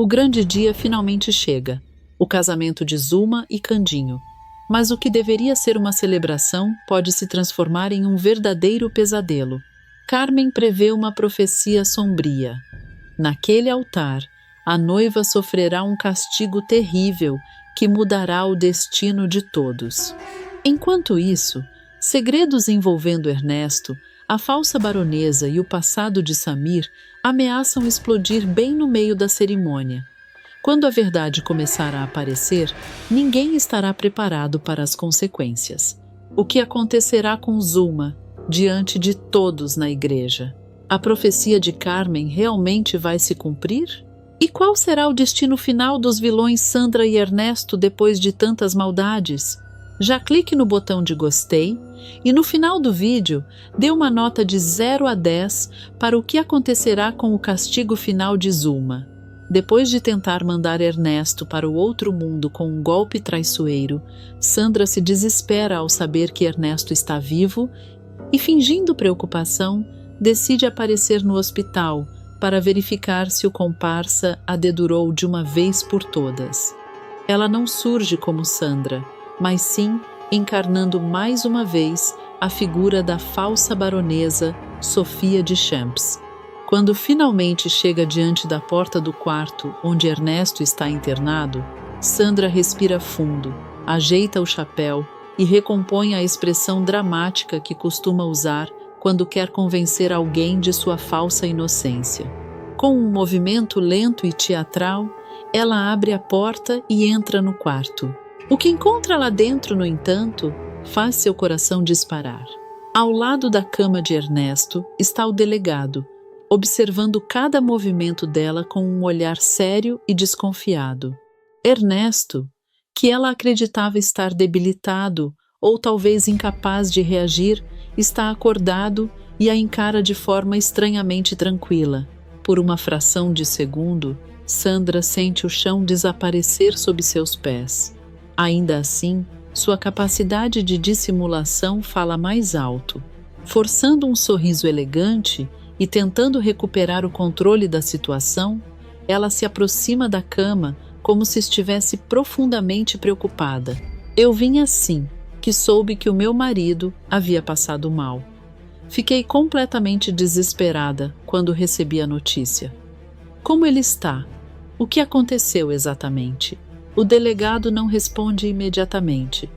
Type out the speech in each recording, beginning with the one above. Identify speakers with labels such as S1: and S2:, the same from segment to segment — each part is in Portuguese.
S1: O grande dia finalmente chega, o casamento de Zuma e Candinho. Mas o que deveria ser uma celebração pode se transformar em um verdadeiro pesadelo. Carmen prevê uma profecia sombria. Naquele altar, a noiva sofrerá um castigo terrível que mudará o destino de todos. Enquanto isso, segredos envolvendo Ernesto, a falsa baronesa e o passado de Samir ameaçam explodir bem no meio da cerimônia. Quando a verdade começar a aparecer, ninguém estará preparado para as consequências. O que acontecerá com Zuma diante de todos na igreja? A profecia de Carmen realmente vai se cumprir? E qual será o destino final dos vilões Sandra e Ernesto depois de tantas maldades? Já clique no botão de gostei e no final do vídeo dê uma nota de 0 a 10 para o que acontecerá com o castigo final de Zuma. Depois de tentar mandar Ernesto para o outro mundo com um golpe traiçoeiro, Sandra se desespera ao saber que Ernesto está vivo e, fingindo preocupação, decide aparecer no hospital para verificar se o comparsa a dedurou de uma vez por todas. Ela não surge como Sandra, mas sim encarnando mais uma vez a figura da falsa baronesa Sofia de Champs. Quando finalmente chega diante da porta do quarto onde Ernesto está internado, Sandra respira fundo, ajeita o chapéu e recompõe a expressão dramática que costuma usar quando quer convencer alguém de sua falsa inocência. Com um movimento lento e teatral, ela abre a porta e entra no quarto. O que encontra lá dentro, no entanto, faz seu coração disparar. Ao lado da cama de Ernesto está o delegado, observando cada movimento dela com um olhar sério e desconfiado. Ernesto, que ela acreditava estar debilitado ou talvez incapaz de reagir, está acordado e a encara de forma estranhamente tranquila. Por uma fração de segundo, Sandra sente o chão desaparecer sob seus pés. Ainda assim, sua capacidade de dissimulação fala mais alto. Forçando um sorriso elegante e tentando recuperar o controle da situação, ela se aproxima da cama como se estivesse profundamente preocupada. Eu vim assim, que soube que o meu marido havia passado mal. Fiquei completamente desesperada quando recebi a notícia. Como ele está? O que aconteceu exatamente? O delegado não responde imediatamente.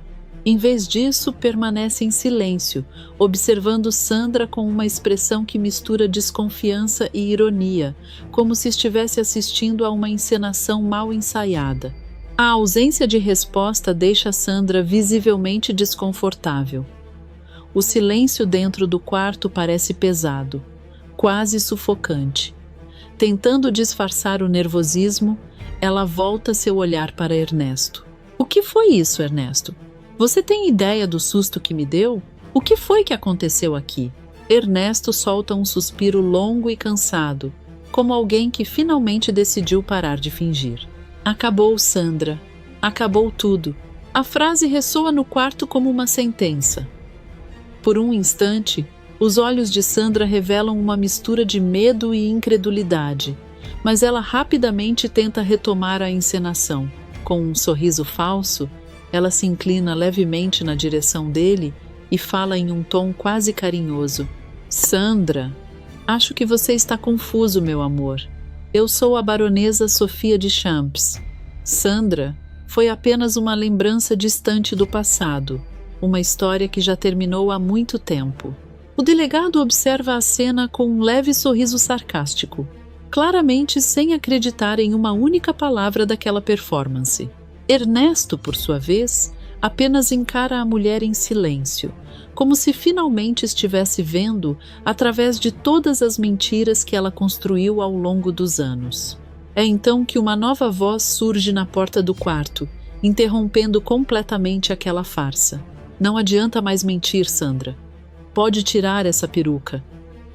S1: Em vez disso, permanece em silêncio, observando Sandra com uma expressão que mistura desconfiança e ironia, como se estivesse assistindo a uma encenação mal ensaiada. A ausência de resposta deixa Sandra visivelmente desconfortável. O silêncio dentro do quarto parece pesado, quase sufocante. Tentando disfarçar o nervosismo, ela volta seu olhar para Ernesto. O que foi isso, Ernesto? Você tem ideia do susto que me deu? O que foi que aconteceu aqui? Ernesto solta um suspiro longo e cansado, como alguém que finalmente decidiu parar de fingir. Acabou, Sandra. Acabou tudo. A frase ressoa no quarto como uma sentença. Por um instante, os olhos de Sandra revelam uma mistura de medo e incredulidade, mas ela rapidamente tenta retomar a encenação. Com um sorriso falso, ela se inclina levemente na direção dele e fala em um tom quase carinhoso. Sandra, acho que você está confuso, meu amor. Eu sou a baronesa Sofia de Champs. Sandra foi apenas uma lembrança distante do passado, uma história que já terminou há muito tempo. O delegado observa a cena com um leve sorriso sarcástico, claramente sem acreditar em uma única palavra daquela performance. Ernesto, por sua vez, apenas encara a mulher em silêncio, como se finalmente estivesse vendo através de todas as mentiras que ela construiu ao longo dos anos. É então que uma nova voz surge na porta do quarto, interrompendo completamente aquela farsa. Não adianta mais mentir, Sandra. Pode tirar essa peruca.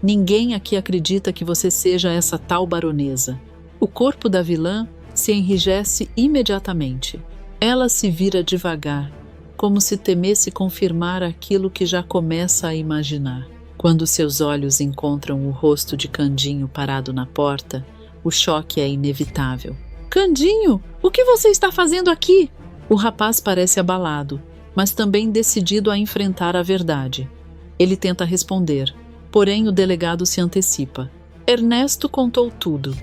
S1: Ninguém aqui acredita que você seja essa tal baronesa. O corpo da vilã se enrijece imediatamente. Ela se vira devagar, como se temesse confirmar aquilo que já começa a imaginar. Quando seus olhos encontram o rosto de Candinho parado na porta, o choque é inevitável. Candinho, o que você está fazendo aqui? O rapaz parece abalado, mas também decidido a enfrentar a verdade. Ele tenta responder, porém o delegado se antecipa. Ernesto contou tudo,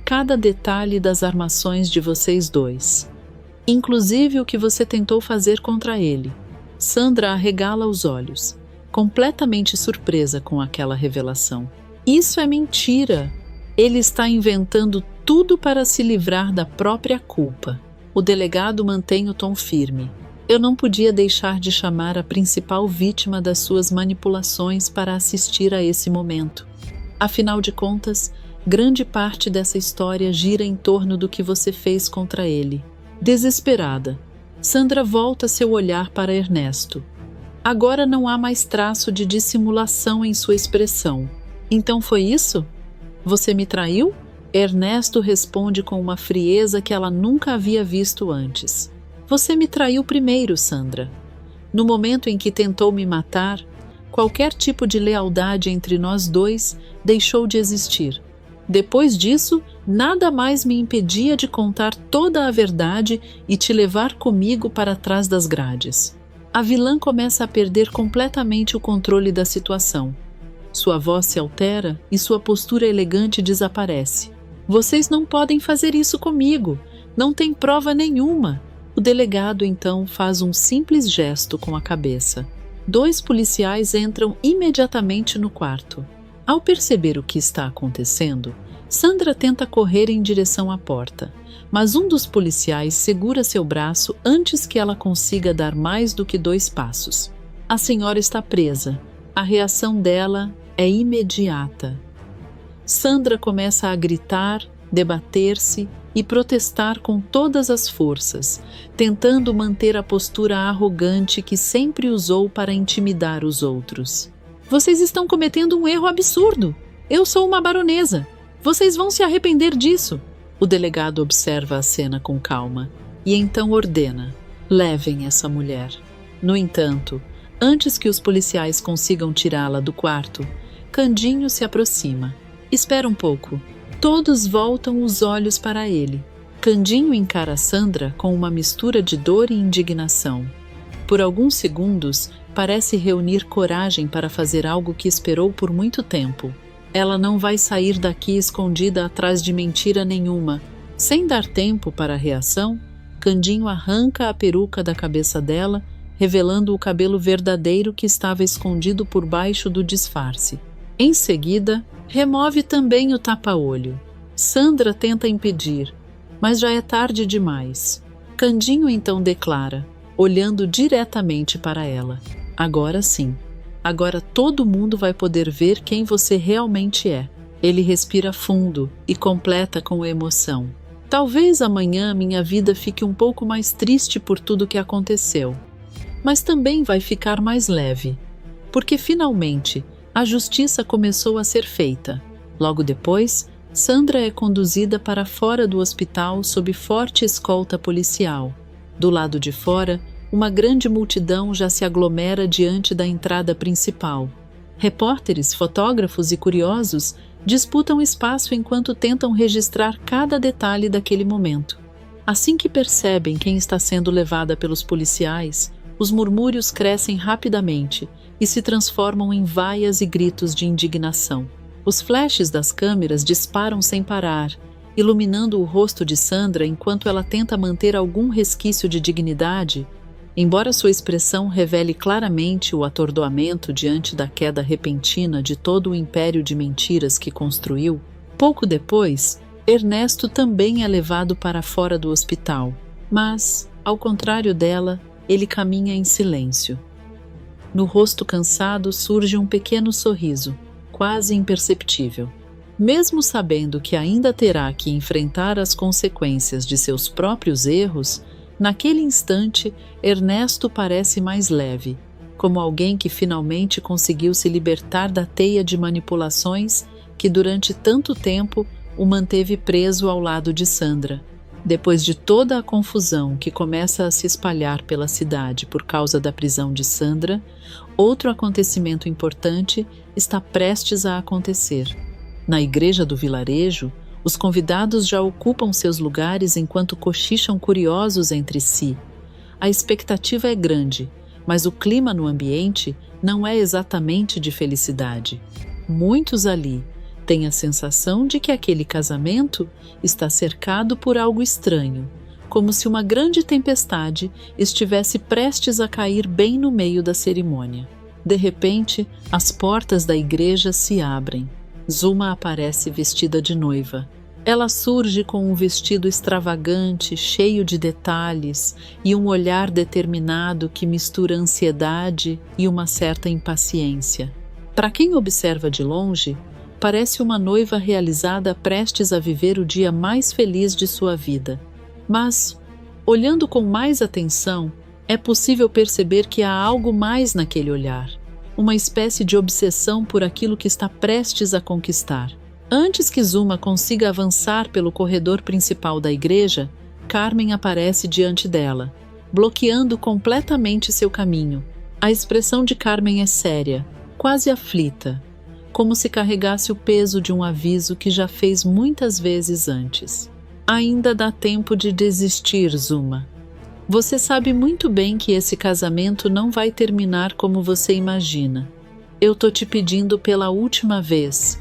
S1: cada detalhe das armações de vocês dois, inclusive o que você tentou fazer contra ele. Sandra arregala os olhos, completamente surpresa com aquela revelação. Isso é mentira! Ele está inventando tudo para se livrar da própria culpa. O delegado mantém o tom firme. Eu não podia deixar de chamar a principal vítima das suas manipulações para assistir a esse momento. Afinal de contas, grande parte dessa história gira em torno do que você fez contra ele. Desesperada, Sandra volta seu olhar para Ernesto. Agora não há mais traço de dissimulação em sua expressão. Então foi isso? Você me traiu? Ernesto responde com uma frieza que ela nunca havia visto antes. Você me traiu primeiro, Sandra. No momento em que tentou me matar, qualquer tipo de lealdade entre nós dois deixou de existir. Depois disso, nada mais me impedia de contar toda a verdade e te levar comigo para trás das grades. A vilã começa a perder completamente o controle da situação. Sua voz se altera e sua postura elegante desaparece. Vocês não podem fazer isso comigo. Não tem prova nenhuma. O delegado então faz um simples gesto com a cabeça. 2 policiais entram imediatamente no quarto. Ao perceber o que está acontecendo, Sandra tenta correr em direção à porta, mas um dos policiais segura seu braço antes que ela consiga dar mais do que 2 passos. A senhora está presa. A reação dela é imediata. Sandra começa a gritar, debater-se e protestar com todas as forças, tentando manter a postura arrogante que sempre usou para intimidar os outros. Vocês estão cometendo um erro absurdo. Eu sou uma baronesa. Vocês vão se arrepender disso. O delegado observa a cena com calma e então ordena: levem essa mulher. No entanto, antes que os policiais consigam tirá-la do quarto, Candinho se aproxima. Espera um pouco. Todos voltam os olhos para ele. Candinho encara Sandra com uma mistura de dor e indignação. Por alguns segundos, parece reunir coragem para fazer algo que esperou por muito tempo. Ela não vai sair daqui escondida atrás de mentira nenhuma. Sem dar tempo para a reação, Candinho arranca a peruca da cabeça dela, revelando o cabelo verdadeiro que estava escondido por baixo do disfarce. Em seguida, remove também o tapa-olho. Sandra tenta impedir, mas já é tarde demais. Candinho então declara, olhando diretamente para ela: agora sim. Agora todo mundo vai poder ver quem você realmente é. Ele respira fundo e completa com emoção. Talvez amanhã minha vida fique um pouco mais triste por tudo que aconteceu, mas também vai ficar mais leve, porque finalmente a justiça começou a ser feita. Logo depois, Sandra é conduzida para fora do hospital sob forte escolta policial. Do lado de fora, uma grande multidão já se aglomera diante da entrada principal. Repórteres, fotógrafos e curiosos disputam espaço enquanto tentam registrar cada detalhe daquele momento. Assim que percebem quem está sendo levada pelos policiais, os murmúrios crescem rapidamente e se transformam em vaias e gritos de indignação. Os flashes das câmeras disparam sem parar, iluminando o rosto de Sandra enquanto ela tenta manter algum resquício de dignidade. Embora sua expressão revele claramente o atordoamento diante da queda repentina de todo o império de mentiras que construiu, pouco depois, Ernesto também é levado para fora do hospital. Mas, ao contrário dela, ele caminha em silêncio. No rosto cansado surge um pequeno sorriso, quase imperceptível. Mesmo sabendo que ainda terá que enfrentar as consequências de seus próprios erros, naquele instante, Ernesto parece mais leve, como alguém que finalmente conseguiu se libertar da teia de manipulações que durante tanto tempo o manteve preso ao lado de Sandra. Depois de toda a confusão que começa a se espalhar pela cidade por causa da prisão de Sandra, outro acontecimento importante está prestes a acontecer. Na igreja do vilarejo, Os convidados já ocupam seus lugares enquanto cochicham curiosos entre si. A expectativa é grande, mas o clima no ambiente não é exatamente de felicidade. Muitos ali têm a sensação de que aquele casamento está cercado por algo estranho, como se uma grande tempestade estivesse prestes a cair bem no meio da cerimônia. De repente, as portas da igreja se abrem. Zuma aparece vestida de noiva. Ela surge com um vestido extravagante, cheio de detalhes, e um olhar determinado que mistura ansiedade e uma certa impaciência. Para quem observa de longe, parece uma noiva realizada prestes a viver o dia mais feliz de sua vida. Mas, olhando com mais atenção, é possível perceber que há algo mais naquele olhar, uma espécie de obsessão por aquilo que está prestes a conquistar. Antes que Zuma consiga avançar pelo corredor principal da igreja, Carmen aparece diante dela, bloqueando completamente seu caminho. A expressão de Carmen é séria, quase aflita, como se carregasse o peso de um aviso que já fez muitas vezes antes. Ainda dá tempo de desistir, Zuma. Você sabe muito bem que esse casamento não vai terminar como você imagina. Eu tô te pedindo pela última vez.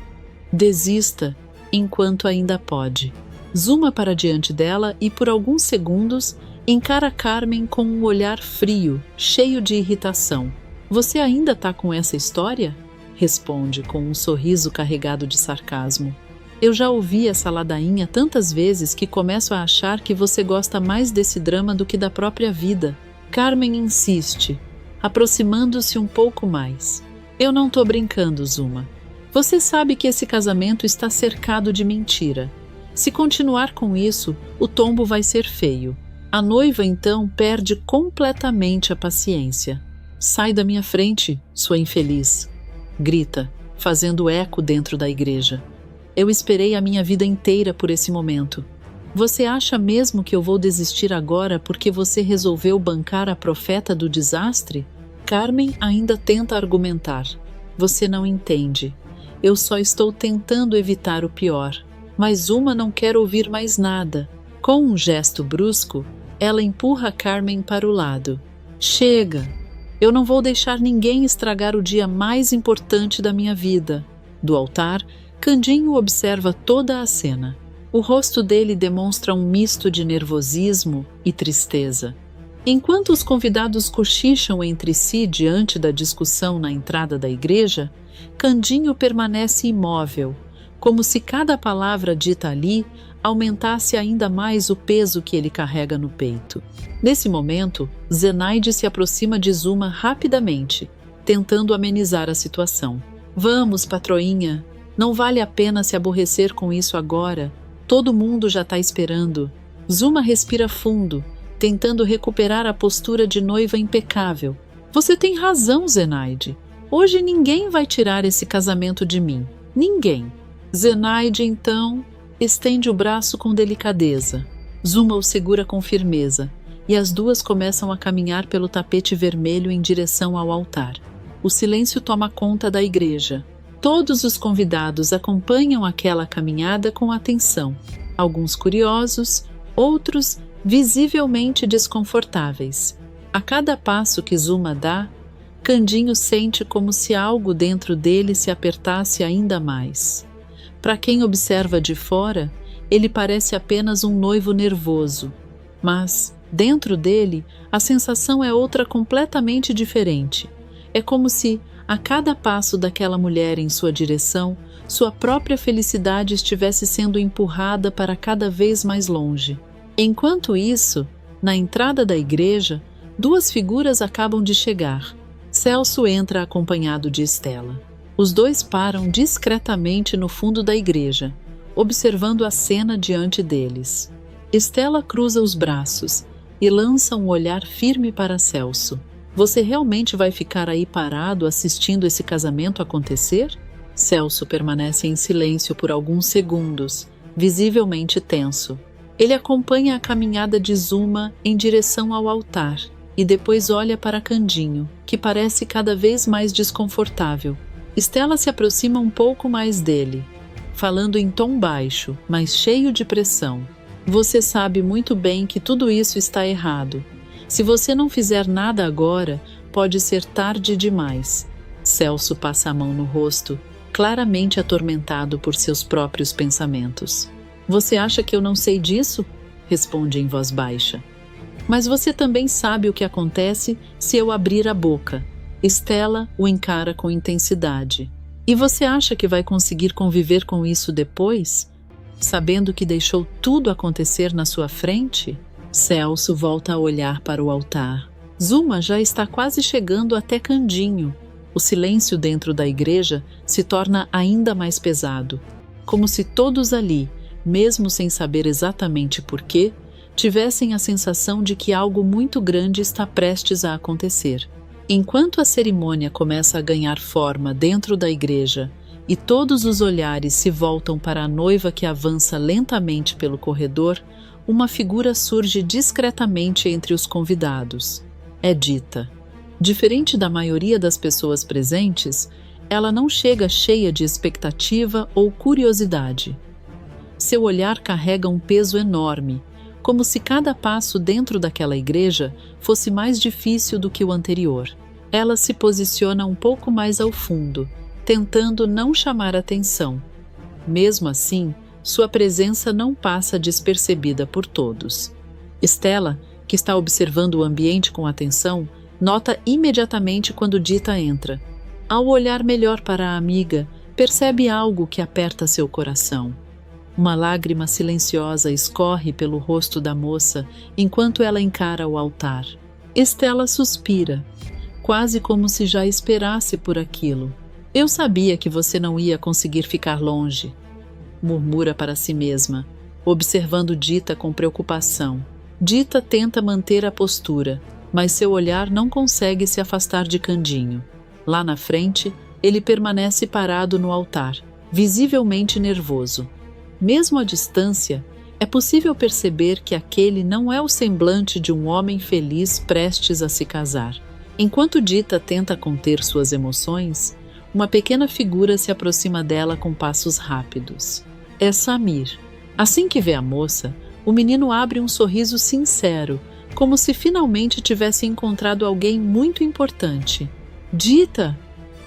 S1: Desista enquanto ainda pode. Zuma para diante dela e por alguns segundos encara Carmen com um olhar frio, cheio de irritação. Você ainda tá com essa história? Responde com um sorriso carregado de sarcasmo. Eu já ouvi essa ladainha tantas vezes que começo a achar que você gosta mais desse drama do que da própria vida. Carmen insiste, aproximando-se um pouco mais. Eu não tô brincando, Zuma. Você sabe que esse casamento está cercado de mentira. Se continuar com isso, o tombo vai ser feio. A noiva, então, perde completamente a paciência. Sai da minha frente, sua infeliz! Grita, fazendo eco dentro da igreja. Eu esperei a minha vida inteira por esse momento. Você acha mesmo que eu vou desistir agora porque você resolveu bancar a profeta do desastre? Carmen ainda tenta argumentar. Você não entende. Eu só estou tentando evitar o pior. Mas Zuma não quer ouvir mais nada. Com um gesto brusco, ela empurra Carmen para o lado. Chega! Eu não vou deixar ninguém estragar o dia mais importante da minha vida. Do altar, Candinho observa toda a cena. O rosto dele demonstra um misto de nervosismo e tristeza. Enquanto os convidados cochicham entre si diante da discussão na entrada da igreja, Candinho permanece imóvel, como se cada palavra dita ali aumentasse ainda mais o peso que ele carrega no peito. Nesse momento, Zenaide se aproxima de Zuma rapidamente, tentando amenizar a situação. Vamos, patroinha! Não vale a pena se aborrecer com isso agora. Todo mundo já está esperando. Zuma respira fundo, tentando recuperar a postura de noiva impecável. Você tem razão, Zenaide. Hoje ninguém vai tirar esse casamento de mim. Ninguém. Zenaide, então, estende o braço com delicadeza. Zuma o segura com firmeza, e as duas começam a caminhar pelo tapete vermelho em direção ao altar. O silêncio toma conta da igreja. Todos os convidados acompanham aquela caminhada com atenção, alguns curiosos, outros visivelmente desconfortáveis. A cada passo que Zuma dá, Candinho sente como se algo dentro dele se apertasse ainda mais. Para quem observa de fora, ele parece apenas um noivo nervoso, mas, dentro dele, a sensação é outra completamente diferente. É como se, a cada passo daquela mulher em sua direção, sua própria felicidade estivesse sendo empurrada para cada vez mais longe. Enquanto isso, na entrada da igreja, duas figuras acabam de chegar. Celso entra acompanhado de Estela. Os dois param discretamente no fundo da igreja, observando a cena diante deles. Estela cruza os braços e lança um olhar firme para Celso. Você realmente vai ficar aí parado assistindo esse casamento acontecer? Celso permanece em silêncio por alguns segundos, visivelmente tenso. Ele acompanha a caminhada de Zuma em direção ao altar e depois olha para Candinho, que parece cada vez mais desconfortável. Estela se aproxima um pouco mais dele. falando em tom baixo, mas cheio de pressão. Você sabe muito bem que tudo isso está errado. Se você não fizer nada agora, pode ser tarde demais. Celso passa a mão no rosto, claramente atormentado por seus próprios pensamentos. Você acha que eu não sei disso? Responde em voz baixa. Mas você também sabe o que acontece se eu abrir a boca. Estela o encara com intensidade. E você acha que vai conseguir conviver com isso depois? Sabendo que deixou tudo acontecer na sua frente? Celso volta a olhar para o altar. Zuma já está quase chegando até Candinho. O silêncio dentro da igreja se torna ainda mais pesado, como se todos ali, mesmo sem saber exatamente porquê, tivessem a sensação de que algo muito grande está prestes a acontecer. Enquanto a cerimônia começa a ganhar forma dentro da igreja e todos os olhares se voltam para a noiva que avança lentamente pelo corredor, uma figura surge discretamente entre os convidados. É Dita. Diferente da maioria das pessoas presentes, ela não chega cheia de expectativa ou curiosidade. Seu olhar carrega um peso enorme, como se cada passo dentro daquela igreja fosse mais difícil do que o anterior. Ela se posiciona um pouco mais ao fundo, tentando não chamar atenção. Mesmo assim, sua presença não passa despercebida por todos. Estela, que está observando o ambiente com atenção, nota imediatamente quando Dita entra. Ao olhar melhor para a amiga, percebe algo que aperta seu coração. Uma lágrima silenciosa escorre pelo rosto da moça enquanto ela encara o altar. Estela suspira, quase como se já esperasse por aquilo. Eu sabia que você não ia conseguir ficar longe, murmura para si mesma, observando Dita com preocupação. Dita tenta manter a postura, mas seu olhar não consegue se afastar de Candinho. Lá na frente, ele permanece parado no altar, visivelmente nervoso. Mesmo à distância, é possível perceber que aquele não é o semblante de um homem feliz prestes a se casar. Enquanto Dita tenta conter suas emoções, uma pequena figura se aproxima dela com passos rápidos. É Samir. Assim que vê a moça, o menino abre um sorriso sincero, como se finalmente tivesse encontrado alguém muito importante. Dita,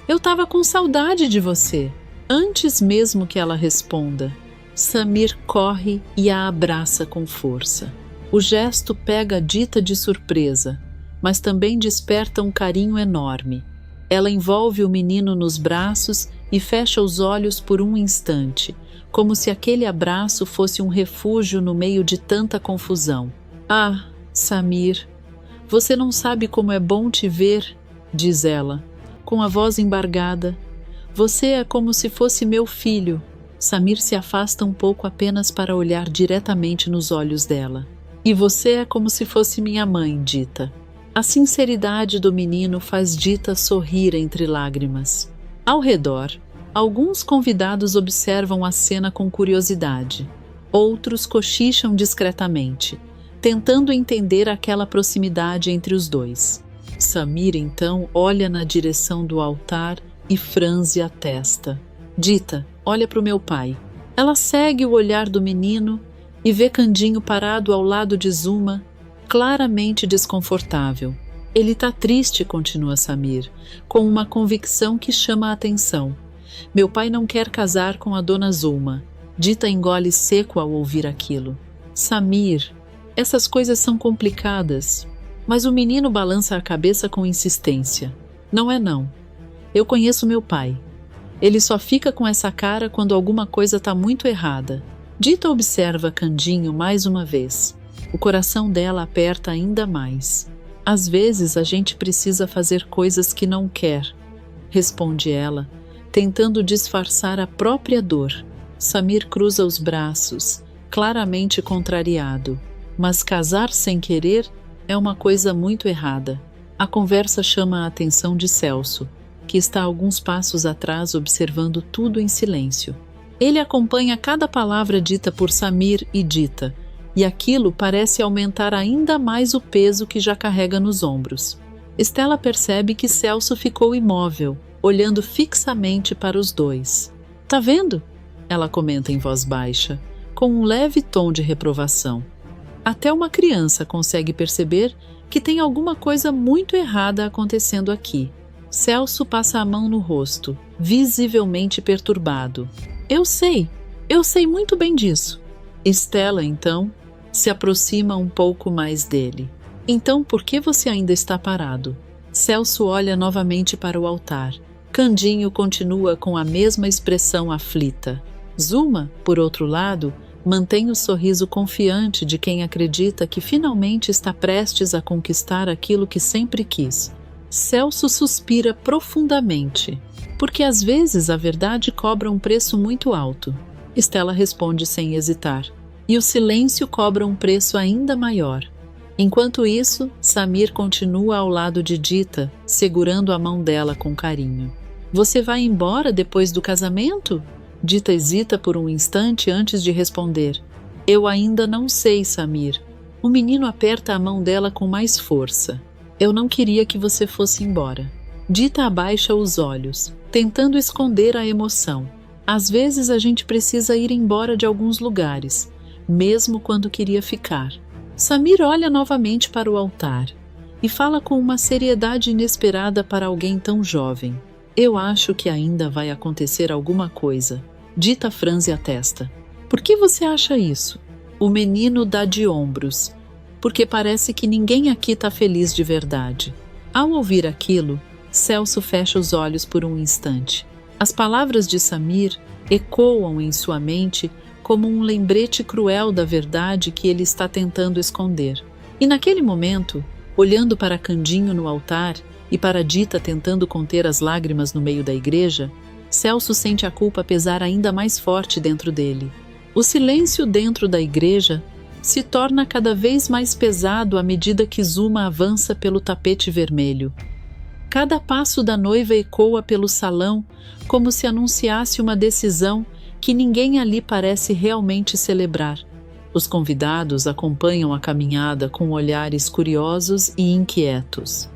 S1: eu estava com saudade de você. Antes mesmo que ela responda, Samir corre e a abraça com força. O gesto pega Dita de surpresa, mas também desperta um carinho enorme. Ela envolve o menino nos braços e fecha os olhos por um instante, como se aquele abraço fosse um refúgio no meio de tanta confusão. Ah, Samir, você não sabe como é bom te ver, diz ela, com a voz embargada. Você é como se fosse meu filho. Samir se afasta um pouco apenas para olhar diretamente nos olhos dela. E você é como se fosse minha mãe, Dita. A sinceridade do menino faz Dita sorrir entre lágrimas. Ao redor, alguns convidados observam a cena com curiosidade. Outros cochicham discretamente, tentando entender aquela proximidade entre os dois. Samir, então, olha na direção do altar e franze a testa. Dita, olha para o meu pai. Ela segue o olhar do menino e vê Candinho parado ao lado de Zuma, claramente desconfortável. Ele está triste, continua Samir, com uma convicção que chama a atenção. Meu pai não quer casar com a dona Zuma. Dita engole seco ao ouvir aquilo. Samir, essas coisas são complicadas. Mas o menino balança a cabeça com insistência. Não é não. Eu conheço meu pai. Ele só fica com essa cara quando alguma coisa está muito errada. Dita observa Candinho mais uma vez. O coração dela aperta ainda mais. Às vezes a gente precisa fazer coisas que não quer, responde ela, tentando disfarçar a própria dor. Samir cruza os braços, claramente contrariado. Mas casar sem querer é uma coisa muito errada. A conversa chama a atenção de Celso, que está alguns passos atrás observando tudo em silêncio. Ele acompanha cada palavra dita por Samir e Dita, e aquilo parece aumentar ainda mais o peso que já carrega nos ombros. Estela percebe que Celso ficou imóvel, olhando fixamente para os dois. Tá vendo? ela comenta em voz baixa, com um leve tom de reprovação. Até uma criança consegue perceber que tem alguma coisa muito errada acontecendo aqui. Celso passa a mão no rosto, visivelmente perturbado. Eu sei muito bem disso. Estela, então, se aproxima um pouco mais dele. Então, por que você ainda está parado? Celso olha novamente para o altar. Candinho continua com a mesma expressão aflita. Zuma, por outro lado, mantém o sorriso confiante de quem acredita que finalmente está prestes a conquistar aquilo que sempre quis. Celso suspira profundamente, porque às vezes a verdade cobra um preço muito alto. Estela responde sem hesitar, e o silêncio cobra um preço ainda maior. Enquanto isso, Samir continua ao lado de Dita, segurando a mão dela com carinho. Você vai embora depois do casamento? Dita hesita por um instante antes de responder. Eu ainda não sei, Samir. O menino aperta a mão dela com mais força. Eu não queria que você fosse embora. Dita abaixa os olhos, tentando esconder a emoção. Às vezes a gente precisa ir embora de alguns lugares, mesmo quando queria ficar. Samir olha novamente para o altar e fala com uma seriedade inesperada para alguém tão jovem. Eu acho que ainda vai acontecer alguma coisa. Dita franze a testa. Por que você acha isso? O menino dá de ombros, porque parece que ninguém aqui está feliz de verdade. Ao ouvir aquilo, Celso fecha os olhos por um instante. As palavras de Samir ecoam em sua mente como um lembrete cruel da verdade que ele está tentando esconder. E naquele momento, olhando para Candinho no altar e para Dita tentando conter as lágrimas no meio da igreja, Celso sente a culpa pesar ainda mais forte dentro dele. O silêncio dentro da igreja se torna cada vez mais pesado à medida que Zuma avança pelo tapete vermelho. Cada passo da noiva ecoa pelo salão como se anunciasse uma decisão que ninguém ali parece realmente celebrar. Os convidados acompanham a caminhada com olhares curiosos e inquietos.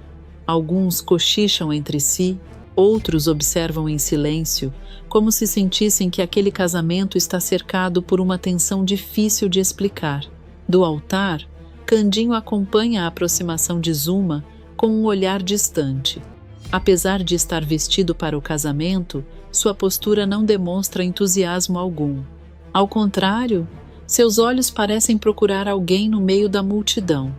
S1: Alguns cochicham entre si, outros observam em silêncio, como se sentissem que aquele casamento está cercado por uma tensão difícil de explicar. Do altar, Candinho acompanha a aproximação de Zuma com um olhar distante. Apesar de estar vestido para o casamento, sua postura não demonstra entusiasmo algum. Ao contrário, seus olhos parecem procurar alguém no meio da multidão.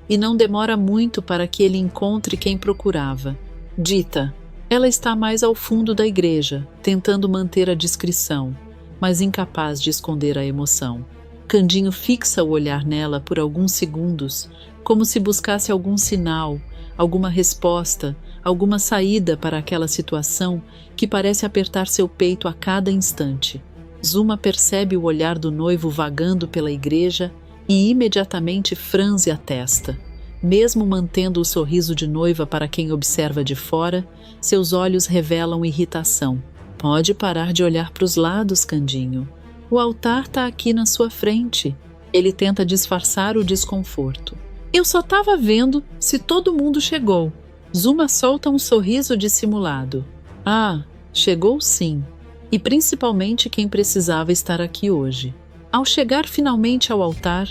S1: E não demora muito para que ele encontre quem procurava. Dita. Ela está mais ao fundo da igreja, tentando manter a discrição, mas incapaz de esconder a emoção. Candinho fixa o olhar nela por alguns segundos, como se buscasse algum sinal, alguma resposta, alguma saída para aquela situação que parece apertar seu peito a cada instante. Zuma percebe o olhar do noivo vagando pela igreja e imediatamente franze a testa. Mesmo mantendo o sorriso de noiva para quem observa de fora, seus olhos revelam irritação. Pode parar de olhar para os lados, Candinho. O altar está aqui na sua frente. Ele tenta disfarçar o desconforto. Eu só estava vendo se todo mundo chegou. Zuma solta um sorriso dissimulado. Ah, chegou sim. E principalmente quem precisava estar aqui hoje. Ao chegar finalmente ao altar,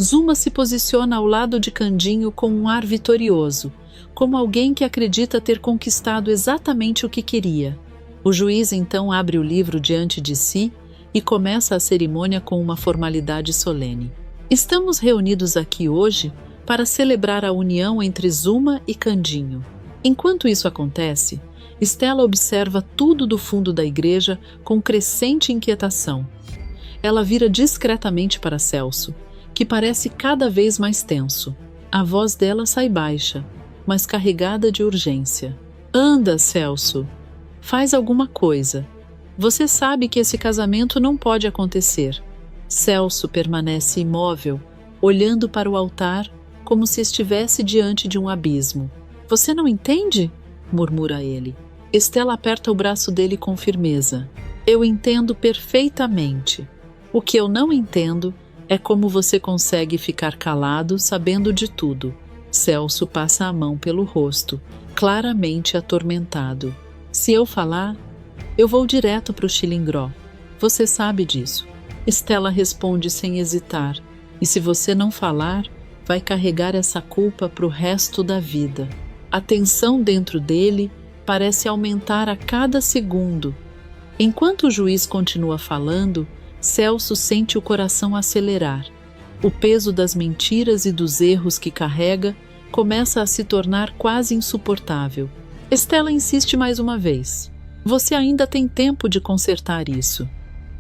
S1: Zuma se posiciona ao lado de Candinho com um ar vitorioso, como alguém que acredita ter conquistado exatamente o que queria. O juiz então abre o livro diante de si e começa a cerimônia com uma formalidade solene. Estamos reunidos aqui hoje para celebrar a união entre Zuma e Candinho. Enquanto isso acontece, Estela observa tudo do fundo da igreja com crescente inquietação. Ela vira discretamente para Celso, que parece cada vez mais tenso. A voz dela sai baixa, mas carregada de urgência. Anda, Celso. Faz alguma coisa. Você sabe que esse casamento não pode acontecer. Celso permanece imóvel, olhando para o altar como se estivesse diante de um abismo. Você não entende? Murmura ele. Estela aperta o braço dele com firmeza. Eu entendo perfeitamente. O que eu não entendo é como você consegue ficar calado sabendo de tudo. Celso passa a mão pelo rosto, claramente atormentado. Se eu falar, eu vou direto para o Chilindró. Você sabe disso. Estela responde sem hesitar. E se você não falar, vai carregar essa culpa para o resto da vida. A tensão dentro dele parece aumentar a cada segundo. Enquanto o juiz continua falando, Celso sente o coração acelerar. O peso das mentiras e dos erros que carrega começa a se tornar quase insuportável. Estela insiste mais uma vez. Você ainda tem tempo de consertar isso,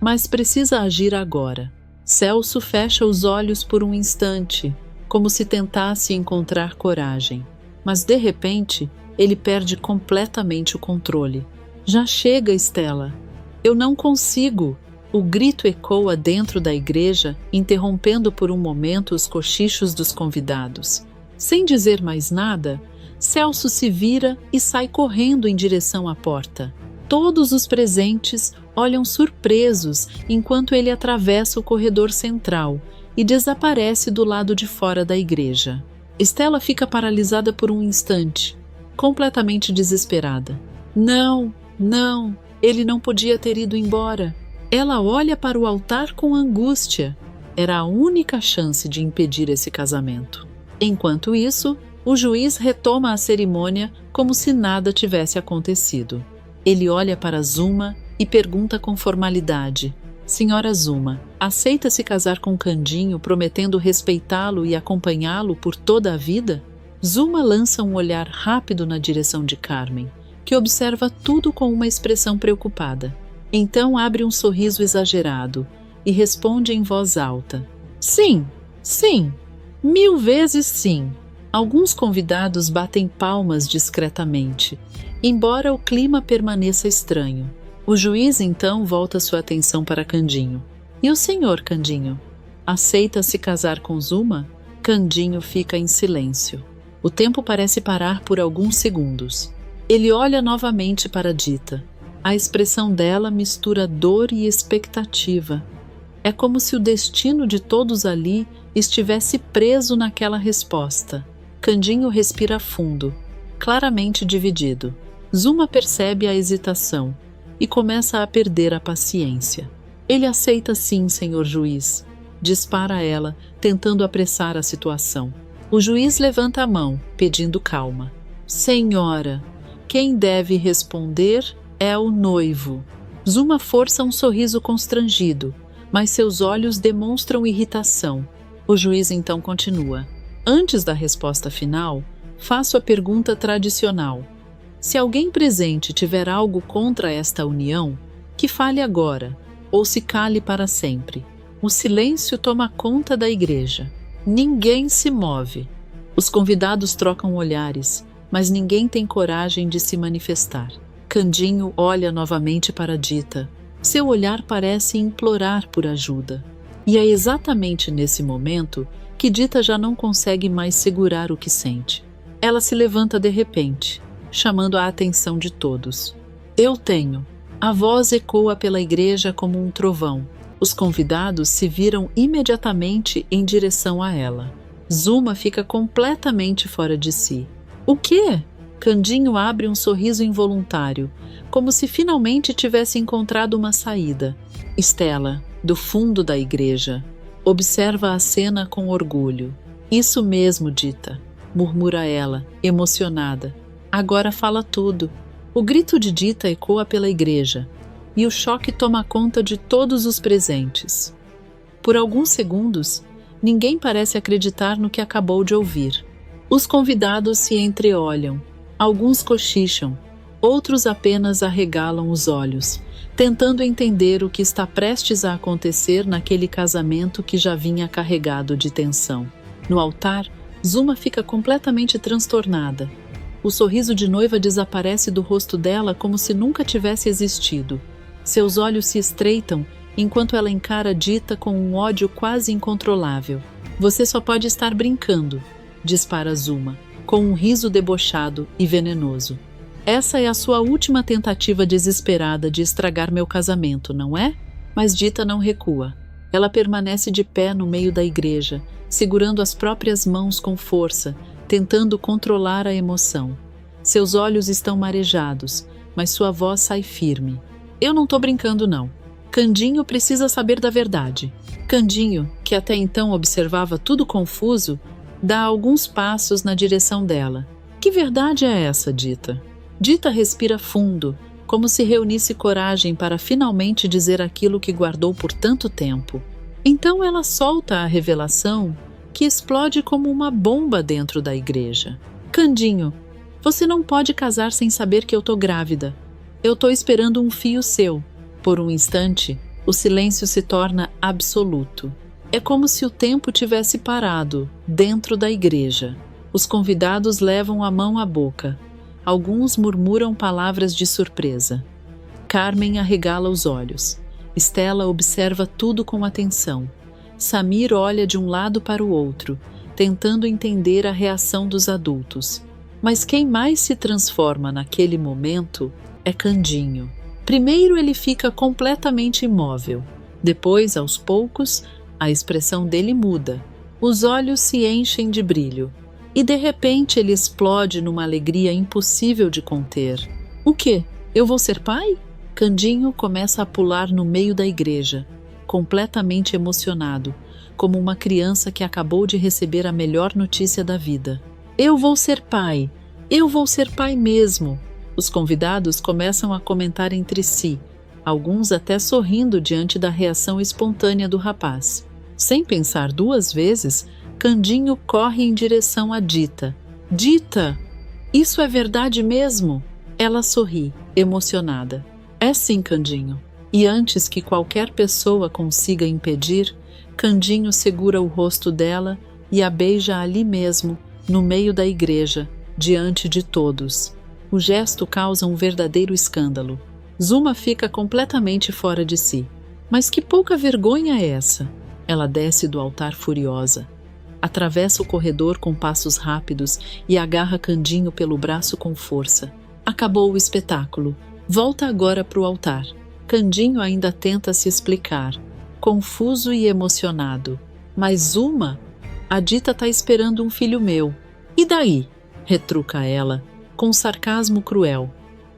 S1: mas precisa agir agora. Celso fecha os olhos por um instante, como se tentasse encontrar coragem. Mas de repente, ele perde completamente o controle. Já chega, Estela. Eu não consigo. O grito ecoa dentro da igreja, interrompendo por um momento os cochichos dos convidados. Sem dizer mais nada, Celso se vira e sai correndo em direção à porta. Todos os presentes olham surpresos enquanto ele atravessa o corredor central e desaparece do lado de fora da igreja. Estela fica paralisada por um instante, completamente desesperada. Não, ele não podia ter ido embora. Ela olha para o altar com angústia. Era a única chance de impedir esse casamento. Enquanto isso, o juiz retoma a cerimônia como se nada tivesse acontecido. Ele olha para Zuma e pergunta com formalidade: Senhora Zuma, aceita se casar com Candinho, prometendo respeitá-lo e acompanhá-lo por toda a vida? Zuma lança um olhar rápido na direção de Carmen, que observa tudo com uma expressão preocupada. Então abre um sorriso exagerado e responde em voz alta: Sim, 1000 vezes sim. Alguns convidados batem palmas discretamente, embora o clima permaneça estranho. O juiz então volta sua atenção para Candinho. E o senhor, Candinho? Aceita se casar com Zuma? Candinho fica em silêncio. O tempo parece parar por alguns segundos. Ele olha novamente para Dita. A expressão dela mistura dor e expectativa. É como se o destino de todos ali estivesse preso naquela resposta. Candinho respira fundo, claramente dividido. Zuma percebe a hesitação e começa a perder a paciência. Ele aceita sim, senhor juiz, dispara ela, tentando apressar a situação. O juiz levanta a mão, pedindo calma. Senhora, quem deve responder é o noivo. Zuma força um sorriso constrangido, mas seus olhos demonstram irritação. O juiz então continua. Antes da resposta final, faço a pergunta tradicional. Se alguém presente tiver algo contra esta união, que fale agora, ou se cale para sempre. O silêncio toma conta da igreja. Ninguém se move. Os convidados trocam olhares, mas ninguém tem coragem de se manifestar. Candinho olha novamente para Dita. Seu olhar parece implorar por ajuda. E é exatamente nesse momento que Dita já não consegue mais segurar o que sente. Ela se levanta de repente, chamando a atenção de todos. Eu tenho. A voz ecoa pela igreja como um trovão. Os convidados se viram imediatamente em direção a ela. Zuma fica completamente fora de si. O quê? Candinho abre um sorriso involuntário, como se finalmente tivesse encontrado uma saída. Estela, do fundo da igreja, observa a cena com orgulho. Isso mesmo, Dita, murmura ela, emocionada. Agora fala tudo. O grito de Dita ecoa pela igreja, e o choque toma conta de todos os presentes. Por alguns segundos, ninguém parece acreditar no que acabou de ouvir. Os convidados se entreolham, alguns cochicham, outros apenas arregalam os olhos, tentando entender o que está prestes a acontecer naquele casamento que já vinha carregado de tensão. No altar, Zuma fica completamente transtornada. O sorriso de noiva desaparece do rosto dela como se nunca tivesse existido. Seus olhos se estreitam enquanto ela encara Dita com um ódio quase incontrolável. Você só pode estar brincando, dispara Zuma, com um riso debochado e venenoso. Essa é a sua última tentativa desesperada de estragar meu casamento, não é? Mas Dita não recua. Ela permanece de pé no meio da igreja, segurando as próprias mãos com força, tentando controlar a emoção. Seus olhos estão marejados, mas sua voz sai firme. Eu não tô brincando, não. Candinho precisa saber da verdade. Candinho, que até então observava tudo confuso, dá alguns passos na direção dela. Que verdade é essa, Dita? Dita respira fundo, como se reunisse coragem para finalmente dizer aquilo que guardou por tanto tempo. Então ela solta a revelação que explode como uma bomba dentro da igreja. Candinho, você não pode casar sem saber que eu tô grávida. Eu tô esperando um fio seu. Por um instante, o silêncio se torna absoluto. É como se o tempo tivesse parado dentro da igreja. Os convidados levam a mão à boca. Alguns murmuram palavras de surpresa. Carmen arregala os olhos. Estela observa tudo com atenção. Samir olha de um lado para o outro, tentando entender a reação dos adultos. Mas quem mais se transforma naquele momento é Candinho. Primeiro ele fica completamente imóvel. Depois, aos poucos, a expressão dele muda. Os olhos se enchem de brilho. E de repente ele explode numa alegria impossível de conter. O quê? Eu vou ser pai? Candinho começa a pular no meio da igreja, completamente emocionado, como uma criança que acabou de receber a melhor notícia da vida. Eu vou ser pai! Eu vou ser pai mesmo! Os convidados começam a comentar entre si, alguns até sorrindo diante da reação espontânea do rapaz. Sem pensar duas vezes, Candinho corre em direção a Dita. Dita, isso é verdade mesmo? Ela sorri, emocionada. É sim, Candinho. E antes que qualquer pessoa consiga impedir, Candinho segura o rosto dela e a beija ali mesmo, no meio da igreja, diante de todos. O gesto causa um verdadeiro escândalo. Zuma fica completamente fora de si. Mas que pouca vergonha é essa? Ela desce do altar furiosa. Atravessa o corredor com passos rápidos e agarra Candinho pelo braço com força. Acabou o espetáculo. Volta agora para o altar. Candinho ainda tenta se explicar, confuso e emocionado. Mas Zuma, a Dita tá esperando um filho meu. E daí? Retruca ela, com sarcasmo cruel.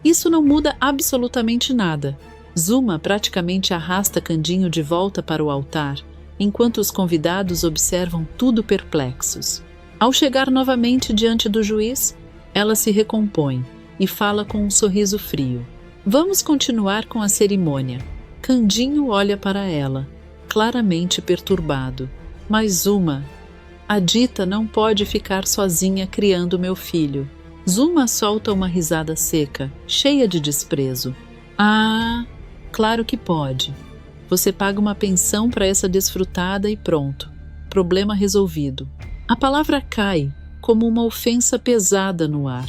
S1: Isso não muda absolutamente nada. Zuma praticamente arrasta Candinho de volta para o altar, enquanto os convidados observam tudo perplexos. Ao chegar novamente diante do juiz, ela se recompõe e fala com um sorriso frio. Vamos continuar com a cerimônia. Candinho olha para ela, claramente perturbado. Mas Zuma, a Dita não pode ficar sozinha criando meu filho. Zuma solta uma risada seca, cheia de desprezo. Ah, claro que pode. Você paga uma pensão para essa desfrutada e pronto. Problema resolvido. A palavra cai, como uma ofensa pesada no ar.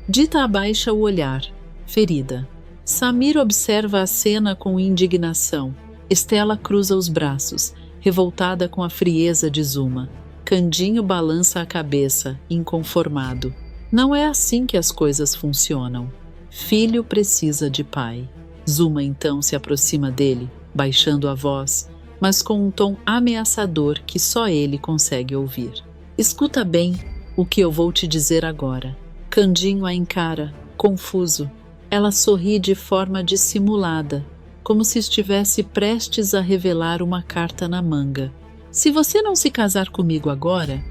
S1: Dita abaixa o olhar, ferida. Samir observa a cena com indignação. Estela cruza os braços, revoltada com a frieza de Zuma. Candinho balança a cabeça, inconformado. Não é assim que as coisas funcionam. Filho precisa de pai. Zuma então se aproxima dele, baixando a voz, mas com um tom ameaçador que só ele consegue ouvir. Escuta bem o que eu vou te dizer agora. Candinho a encara, confuso. Ela sorri de forma dissimulada, como se estivesse prestes a revelar uma carta na manga. Se você não se casar comigo agora,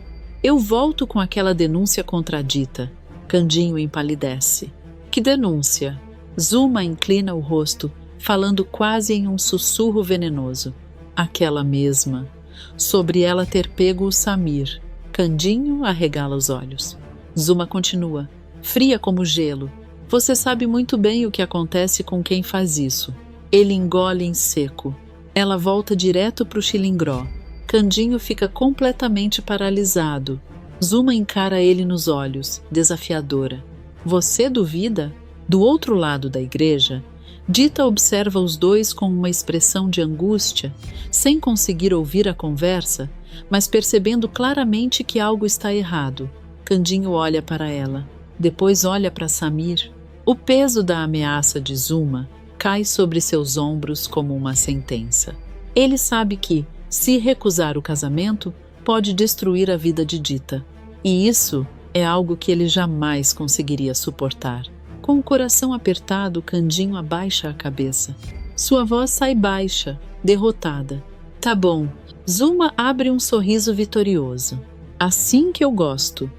S1: eu volto com aquela denúncia contra a Dita. Candinho empalidece. Que denúncia? Zuma inclina o rosto, falando quase em um sussurro venenoso. Aquela mesma. Sobre ela ter pego o Samir. Candinho arregala os olhos. Zuma continua, fria como gelo. Você sabe muito bem o que acontece com quem faz isso. Ele engole em seco. Ela volta direto para o xilindró. Candinho fica completamente paralisado. Zuma encara ele nos olhos, desafiadora. Você duvida? Do outro lado da igreja, Dita observa os dois com uma expressão de angústia, sem conseguir ouvir a conversa, mas percebendo claramente que algo está errado. Candinho olha para ela, depois olha para Samir. O peso da ameaça de Zuma cai sobre seus ombros como uma sentença. Ele sabe que, se recusar o casamento, pode destruir a vida de Dita. E isso é algo que ele jamais conseguiria suportar. Com o coração apertado, Candinho abaixa a cabeça. Sua voz sai baixa, derrotada. Tá bom. Zuma abre um sorriso vitorioso. Assim que eu gosto.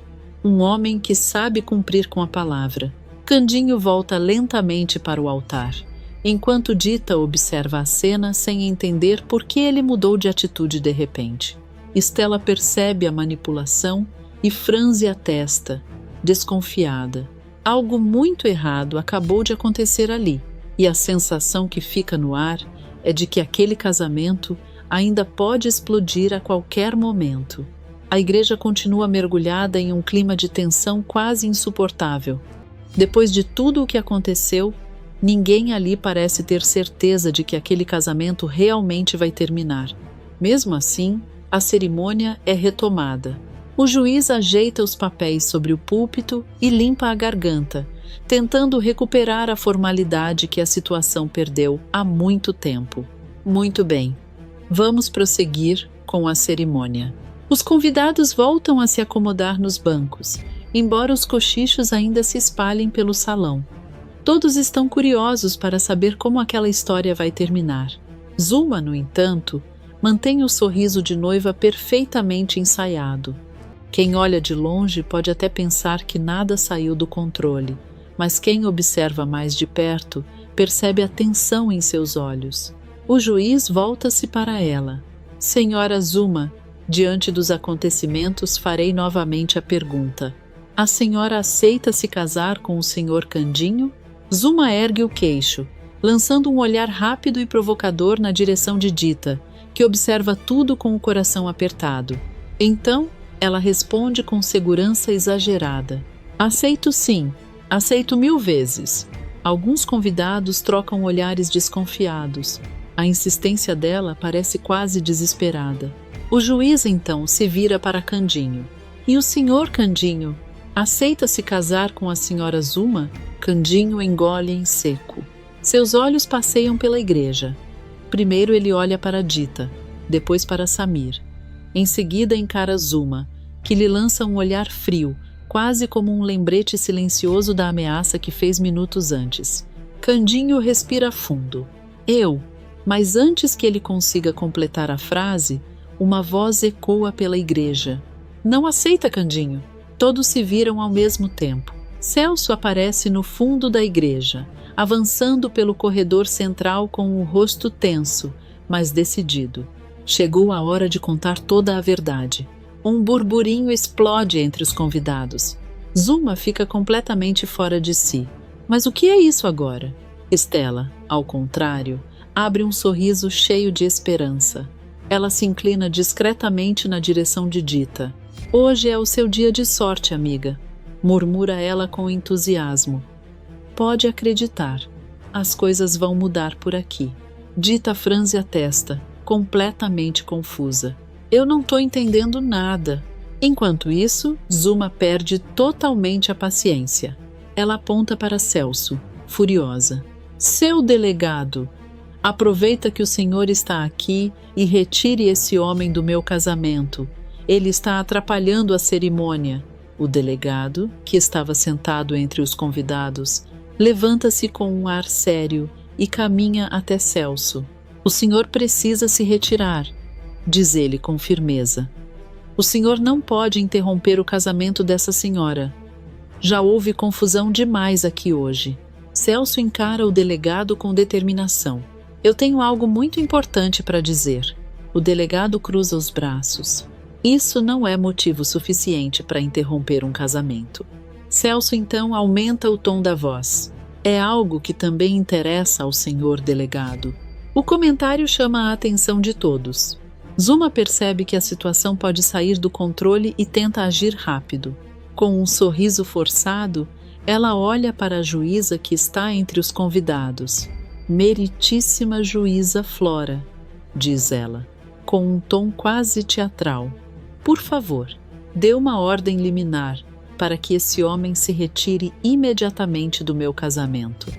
S1: Um homem que sabe cumprir com a palavra. Candinho volta lentamente para o altar, enquanto Dita observa a cena sem entender por que ele mudou de atitude de repente. Stella percebe a manipulação e franze a testa, desconfiada. Algo muito errado acabou de acontecer ali, e a sensação que fica no ar é de que aquele casamento ainda pode explodir a qualquer momento. A igreja continua mergulhada em um clima de tensão quase insuportável. Depois de tudo o que aconteceu, ninguém ali parece ter certeza de que aquele casamento realmente vai terminar. Mesmo assim, a cerimônia é retomada. O juiz ajeita os papéis sobre o púlpito e limpa a garganta, tentando recuperar a formalidade que a situação perdeu há muito tempo. Muito bem, vamos prosseguir com a cerimônia. Os convidados voltam a se acomodar nos bancos, embora os cochichos ainda se espalhem pelo salão. Todos estão curiosos para saber como aquela história vai terminar. Zuma, no entanto, mantém o sorriso de noiva perfeitamente ensaiado. Quem olha de longe pode até pensar que nada saiu do controle, mas quem observa mais de perto percebe a tensão em seus olhos. O juiz volta-se para ela. Senhora Zuma, diante dos acontecimentos farei novamente a pergunta. A senhora aceita se casar com o senhor Candinho? Zuma ergue o queixo, lançando um olhar rápido e provocador na direção de Dita, que observa tudo com o coração apertado. Então, ela responde com segurança exagerada. Aceito sim, aceito 1000 vezes. Alguns convidados trocam olhares desconfiados. A insistência dela parece quase desesperada. O juiz então se vira para Candinho. E o senhor Candinho? Aceita se casar com a senhora Zuma? Candinho engole em seco. Seus olhos passeiam pela igreja. Primeiro ele olha para Dita, depois para Samir. Em seguida encara Zuma, que lhe lança um olhar frio, quase como um lembrete silencioso da ameaça que fez minutos antes. Candinho respira fundo. Mas antes que ele consiga completar a frase, uma voz ecoa pela igreja. Não aceita, Candinho. Todos se viram ao mesmo tempo. Celso aparece no fundo da igreja, avançando pelo corredor central com o rosto tenso, mas decidido. Chegou a hora de contar toda a verdade. Um burburinho explode entre os convidados. Zuma fica completamente fora de si. Mas o que é isso agora? Stella, ao contrário, abre um sorriso cheio de esperança. Ela se inclina discretamente na direção de Dita. Hoje é o seu dia de sorte, amiga, murmura ela com entusiasmo. Pode acreditar, as coisas vão mudar por aqui. Dita franze a testa, completamente confusa. Eu não tô entendendo nada. Enquanto isso, Zuma perde totalmente a paciência. Ela aponta para Celso, furiosa. Seu delegado! Aproveita que o senhor está aqui e retire esse homem do meu casamento. Ele está atrapalhando a cerimônia. O delegado, que estava sentado entre os convidados, levanta-se com um ar sério e caminha até Celso. O senhor precisa se retirar, diz ele com firmeza. O senhor não pode interromper o casamento dessa senhora. Já houve confusão demais aqui hoje. Celso encara o delegado com determinação. Eu tenho algo muito importante para dizer. O delegado cruza os braços. Isso não é motivo suficiente para interromper um casamento. Celso então aumenta o tom da voz. É algo que também interessa ao senhor delegado. O comentário chama a atenção de todos. Zuma percebe que a situação pode sair do controle e tenta agir rápido. Com um sorriso forçado, ela olha para a juíza que está entre os convidados. Meritíssima juíza Flora, diz ela, com um tom quase teatral. Por favor, dê uma ordem liminar para que esse homem se retire imediatamente do meu casamento.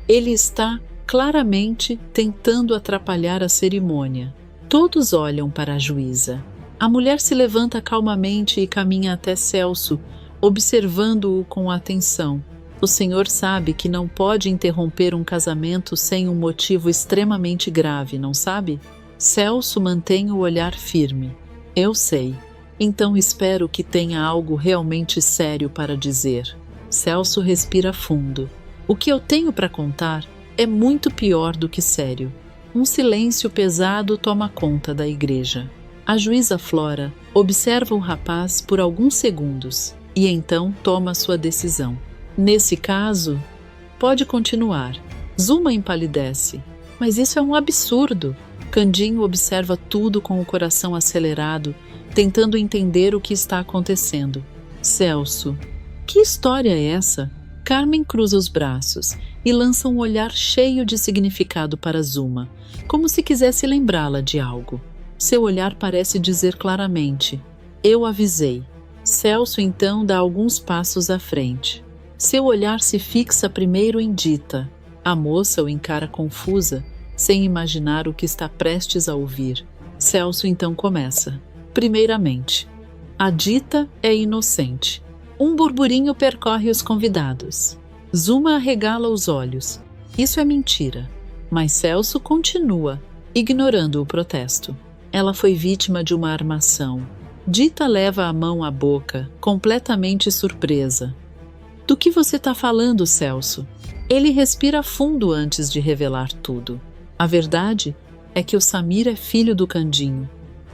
S1: Ele está claramente tentando atrapalhar a cerimônia. Todos olham para a juíza. A mulher se levanta calmamente e caminha até Celso, observando-o com atenção. O senhor sabe que não pode interromper um casamento sem um motivo extremamente grave, não sabe? Celso mantém o olhar firme. Eu sei. Então espero que tenha algo realmente sério para dizer. Celso respira fundo. O que eu tenho para contar é muito pior do que sério. Um silêncio pesado toma conta da igreja. A juíza Flora observa o rapaz por alguns segundos e então toma sua decisão. Nesse caso, pode continuar. Zuma empalidece. Mas isso é um absurdo. Candinho observa tudo com o coração acelerado, tentando entender o que está acontecendo. Celso, que história é essa? Carmen cruza os braços e lança um olhar cheio de significado para Zuma, como se quisesse lembrá-la de algo. Seu olhar parece dizer claramente: eu avisei. Celso então dá alguns passos à frente. Seu olhar se fixa primeiro em Dita. A moça o encara confusa, sem imaginar o que está prestes a ouvir. Celso então começa. Primeiramente, a Dita é inocente. Um burburinho percorre os convidados. Zuma arregala os olhos. Isso é mentira. Mas Celso continua, ignorando o protesto. Ela foi vítima de uma armação. Dita leva a mão à boca, completamente surpresa. Do que você está falando, Celso? Ele respira fundo antes de revelar tudo. A verdade é que o Samir é filho do Candinho.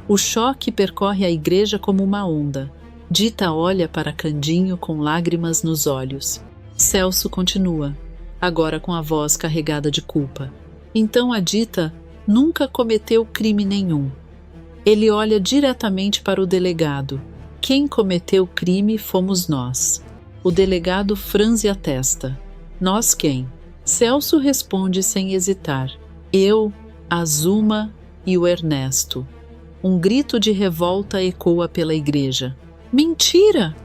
S1: O choque percorre a igreja como uma onda. Dita olha para Candinho com lágrimas nos olhos. Celso continua, agora com a voz carregada de culpa. Então a Dita nunca cometeu crime nenhum. Ele olha diretamente para o delegado. Quem cometeu o crime fomos nós. O delegado franze a testa. Nós quem? Celso responde sem hesitar. Eu, a Zuma e o Ernesto. Um grito de revolta ecoa pela igreja. Mentira!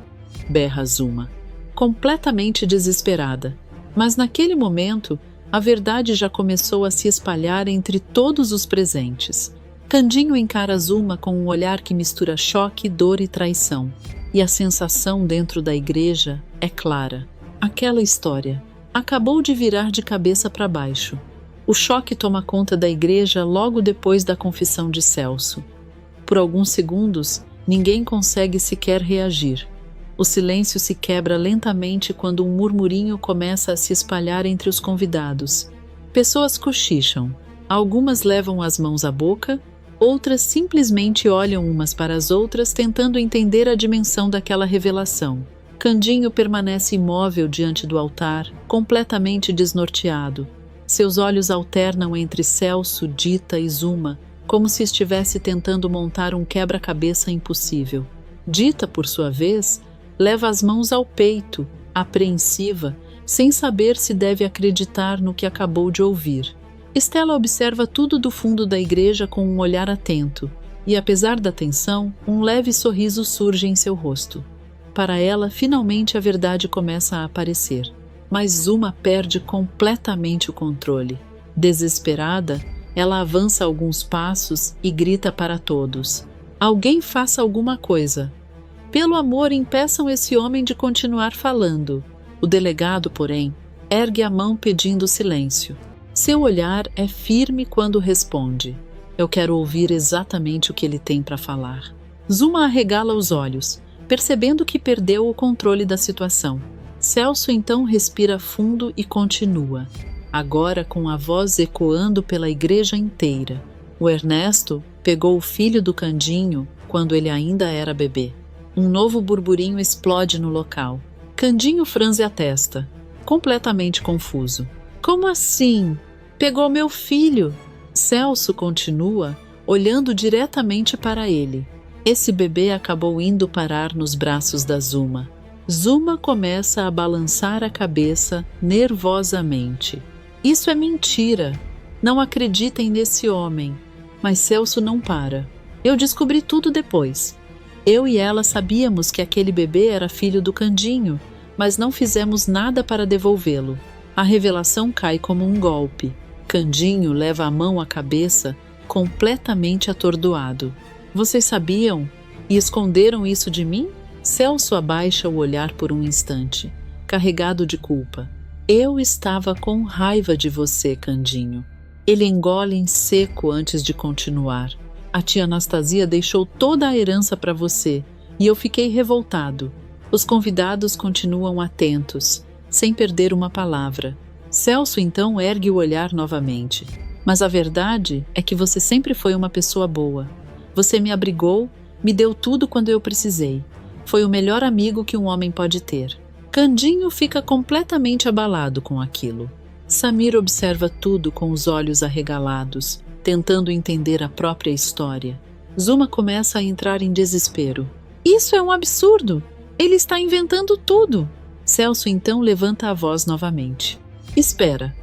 S1: Berra Zuma, completamente desesperada. Mas naquele momento, a verdade já começou a se espalhar entre todos os presentes. Candinho encara Zuma com um olhar que mistura choque, dor e traição. E a sensação dentro da igreja é clara. Aquela história acabou de virar de cabeça para baixo. O choque toma conta da igreja logo depois da confissão de Celso. Por alguns segundos, ninguém consegue sequer reagir. O silêncio se quebra lentamente quando um murmurinho começa a se espalhar entre os convidados. Pessoas cochicham. Algumas levam as mãos à boca, outras simplesmente olham umas para as outras tentando entender a dimensão daquela revelação. Candinho permanece imóvel diante do altar, completamente desnorteado. Seus olhos alternam entre Celso, Dita e Zuma, como se estivesse tentando montar um quebra-cabeça impossível. Dita, por sua vez, leva as mãos ao peito, apreensiva, sem saber se deve acreditar no que acabou de ouvir. Estela observa tudo do fundo da igreja com um olhar atento, e apesar da tensão, um leve sorriso surge em seu rosto. Para ela, finalmente a verdade começa a aparecer. Mas Zuma perde completamente o controle. Desesperada, ela avança alguns passos e grita para todos: alguém faça alguma coisa. Pelo amor, impeçam esse homem de continuar falando. O delegado, porém, ergue a mão pedindo silêncio. Seu olhar é firme quando responde: eu quero ouvir exatamente o que ele tem para falar. Zuma arregala os olhos, percebendo que perdeu o controle da situação. Celso então respira fundo e continua, agora com a voz ecoando pela igreja inteira. O Ernesto pegou o filho do Candinho quando ele ainda era bebê. Um novo burburinho explode no local. Candinho franze a testa, completamente confuso. Como assim? Pegou meu filho? Celso continua, olhando diretamente para ele. Esse bebê acabou indo parar nos braços da Zuma. Zuma começa a balançar a cabeça nervosamente. Isso é mentira. Não acreditem nesse homem. Mas Celso não para. Eu descobri tudo depois. Eu e ela sabíamos que aquele bebê era filho do Candinho, mas não fizemos nada para devolvê-lo. A revelação cai como um golpe. Candinho leva a mão à cabeça, completamente atordoado. Vocês sabiam? E esconderam isso de mim? Celso abaixa o olhar por um instante. carregado de culpa. Eu estava com raiva de você, Candinho. Ele engole em seco antes de continuar. A tia Anastasia deixou toda a herança para você e eu fiquei revoltado. Os convidados continuam atentos, sem perder uma palavra. Celso então ergue o olhar novamente. Mas a verdade é que você sempre foi uma pessoa boa. Você me abrigou, me deu tudo quando eu precisei. Foi o melhor amigo que um homem pode ter. Candinho fica completamente abalado com aquilo. Samir observa tudo com os olhos arregalados, tentando entender a própria história. Zuma começa a entrar em desespero. Isso é um absurdo! Ele está inventando tudo! Celso então levanta a voz novamente. Espera,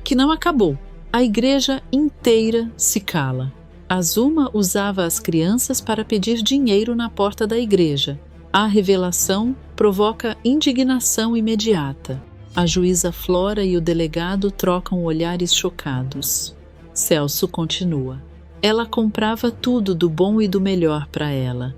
S1: que não acabou. A igreja inteira se cala. A Zuma usava as crianças para pedir dinheiro na porta da igreja. A revelação provoca indignação imediata. A juíza Flora e o delegado trocam olhares chocados. Celso continua. Ela comprava tudo do bom e do melhor para ela.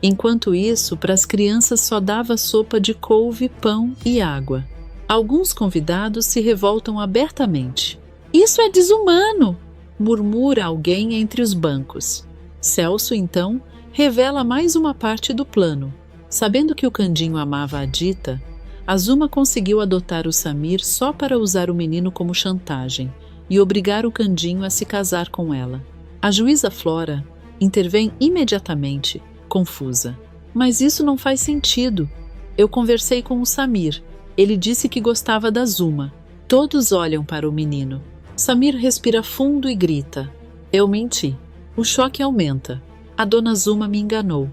S1: Enquanto isso, para as crianças só dava sopa de couve, pão e água. Alguns convidados se revoltam abertamente. Isso é desumano! Murmura alguém entre os bancos. Celso, então, revela mais uma parte do plano. Sabendo que o Candinho amava a Dita, a Zuma conseguiu adotar o Samir só para usar o menino como chantagem e obrigar o Candinho a se casar com ela. A juíza Flora intervém imediatamente, confusa. Mas isso não faz sentido. Eu conversei com o Samir. Ele disse que gostava da Zuma. Todos olham para o menino. Samir respira fundo e grita. Eu menti. O choque aumenta. A dona Zuma me enganou.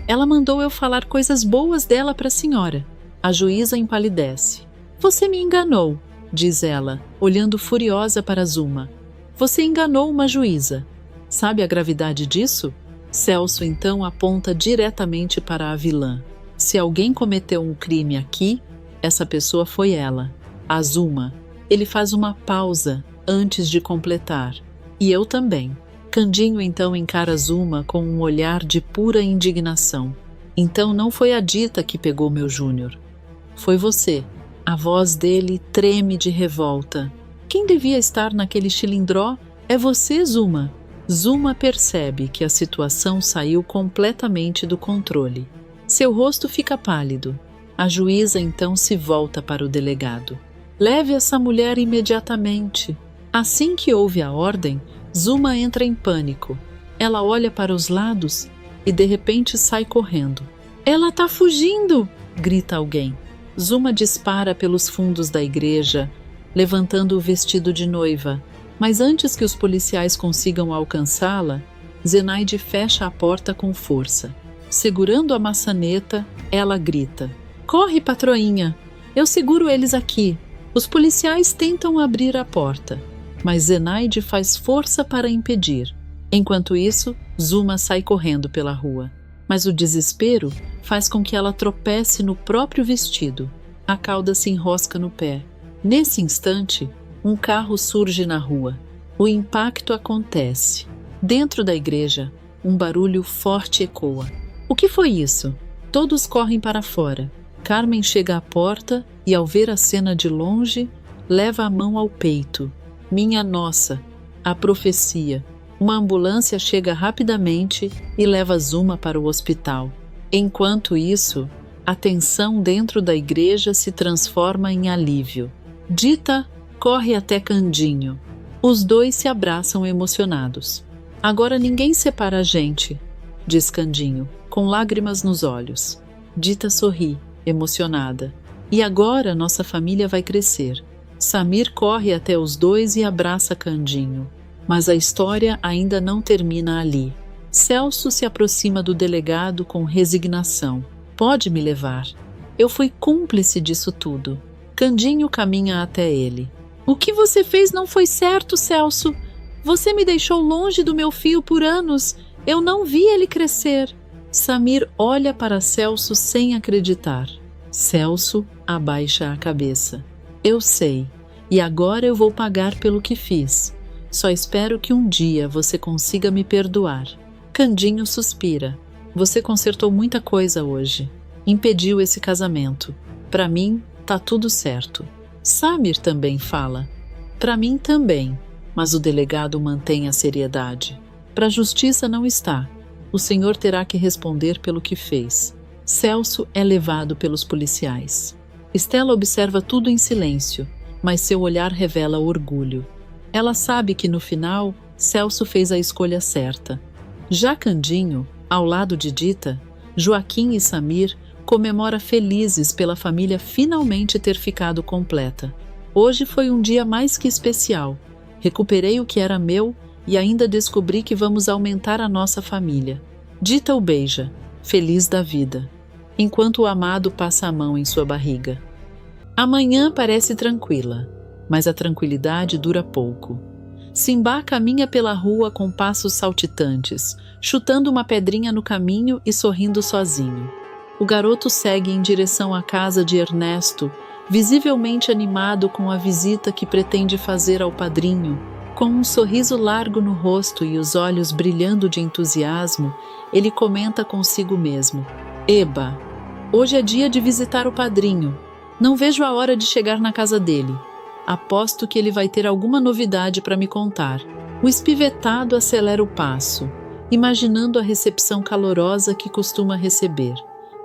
S1: Ela mandou eu falar coisas boas dela para a senhora. A juíza empalidece. Você me enganou, diz ela, olhando furiosa para Zuma. Você enganou uma juíza. Sabe a gravidade disso? Celso então aponta diretamente para a vilã. Se alguém cometeu um crime aqui, essa pessoa foi ela, a Zuma. Ele faz uma pausa antes de completar. E eu também. Candinho então encara Zuma com um olhar de pura indignação. Então não foi a Dita que pegou meu Júnior. Foi você. A voz dele treme de revolta. Quem devia estar naquele chilindró é você, Zuma. Zuma percebe que a situação saiu completamente do controle. Seu rosto fica pálido. A juíza então se volta para o delegado. Leve essa mulher imediatamente. Assim que ouve a ordem, Zuma entra em pânico. Ela olha para os lados e de repente sai correndo. Ela está fugindo! Grita alguém. Zuma dispara pelos fundos da igreja, levantando o vestido de noiva. Mas antes que os policiais consigam alcançá-la, Zenaide fecha a porta com força. Segurando a maçaneta, ela grita. Corre, patroinha! Eu seguro eles aqui. Os policiais tentam abrir a porta, mas Zenaide faz força para impedir. Enquanto isso, Zuma sai correndo pela rua. Mas o desespero faz com que ela tropece no próprio vestido. A cauda se enrosca no pé. Nesse instante, um carro surge na rua. O impacto acontece. Dentro da igreja, um barulho forte ecoa. O que foi isso? Todos correm para fora. Carmen chega à porta e, ao ver a cena de longe, leva a mão ao peito. Minha nossa, a profecia. Uma ambulância chega rapidamente e leva Zuma para o hospital. Enquanto isso, a tensão dentro da igreja se transforma em alívio. Dita corre até Candinho. Os dois se abraçam emocionados. Agora ninguém separa a gente, diz Candinho, com lágrimas nos olhos. Dita sorri, emocionada. E agora nossa família vai crescer. Samir corre até os dois e abraça Candinho. Mas a história ainda não termina ali. Celso se aproxima do delegado com resignação. Pode me levar. Eu fui cúmplice disso tudo. Candinho caminha até ele. O que você fez não foi certo, Celso. Você me deixou longe do meu filho por anos. Eu não vi ele crescer. Samir olha para Celso sem acreditar. Celso abaixa a cabeça. Eu sei. E agora eu vou pagar pelo que fiz. Só espero que um dia você consiga me perdoar. Candinho suspira. Você consertou muita coisa hoje. Impediu esse casamento. Para mim, Tá tudo certo. Samir também fala. Para mim também, mas o delegado mantém a seriedade. Para a justiça não está. O senhor terá que responder pelo que fez. Celso é levado pelos policiais. Estela observa tudo em silêncio, mas seu olhar revela orgulho. Ela sabe que no final, Celso fez a escolha certa. Já Candinho, ao lado de Dita, Joaquim e Samir comemora felizes pela família finalmente ter ficado completa. Hoje foi um dia mais que especial. Recuperei o que era meu e ainda descobri que vamos aumentar a nossa família. Dita o beija, feliz da vida, enquanto o amado passa a mão em sua barriga. A manhã parece tranquila, mas a tranquilidade dura pouco. Simbá caminha pela rua com passos saltitantes, chutando uma pedrinha no caminho e sorrindo sozinho. O garoto segue em direção à casa de Ernesto, visivelmente animado com a visita que pretende fazer ao padrinho. Com um sorriso largo no rosto e os olhos brilhando de entusiasmo, ele comenta consigo mesmo: Eba, hoje é dia de visitar o padrinho. Não vejo a hora de chegar na casa dele. Aposto que ele vai ter alguma novidade para me contar. O espivetado acelera o passo, imaginando a recepção calorosa que costuma receber.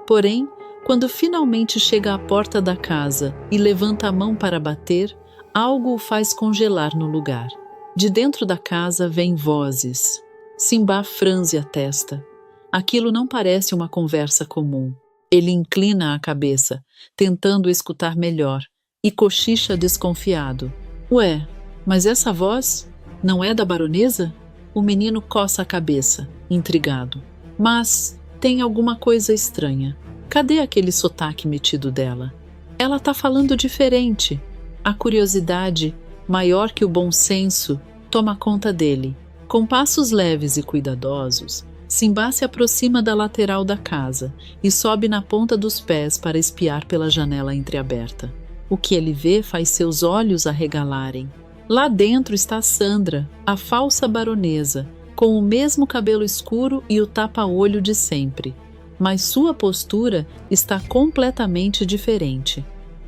S1: Porém, quando finalmente chega à porta da casa e levanta a mão para bater, algo o faz congelar no lugar. De dentro da casa vêm vozes. Simbá franze a testa. Aquilo não parece uma conversa comum. Ele inclina a cabeça, tentando escutar melhor, e cochicha desconfiado. Ué, mas essa voz não é da baronesa? O menino coça a cabeça, intrigado. Mas tem alguma coisa estranha. Cadê aquele sotaque metido dela? Ela tá falando diferente. A curiosidade, maior que o bom senso, toma conta dele. Com passos leves e cuidadosos, Simbá se aproxima da lateral da casa e sobe na ponta dos pés para espiar pela janela entreaberta. O que ele vê faz seus olhos arregalarem. Lá dentro está Sandra, a falsa baronesa, com o mesmo cabelo escuro e o tapa-olho de sempre. Mas sua postura está completamente diferente.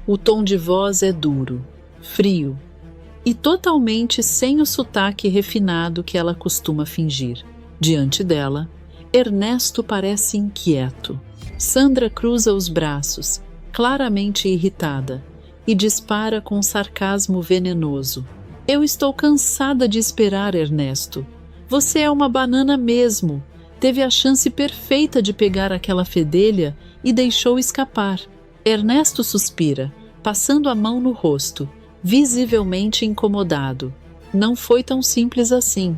S1: O tom de voz é duro, frio e totalmente sem o sotaque refinado que ela costuma fingir. Diante dela, Ernesto parece inquieto. Sandra cruza os braços, claramente irritada, e dispara com sarcasmo venenoso. Eu estou cansada de esperar, Ernesto. Você é uma banana mesmo. Teve a chance perfeita de pegar aquela fedelha e deixou escapar. Ernesto suspira, passando a mão no rosto, visivelmente incomodado. Não foi tão simples assim.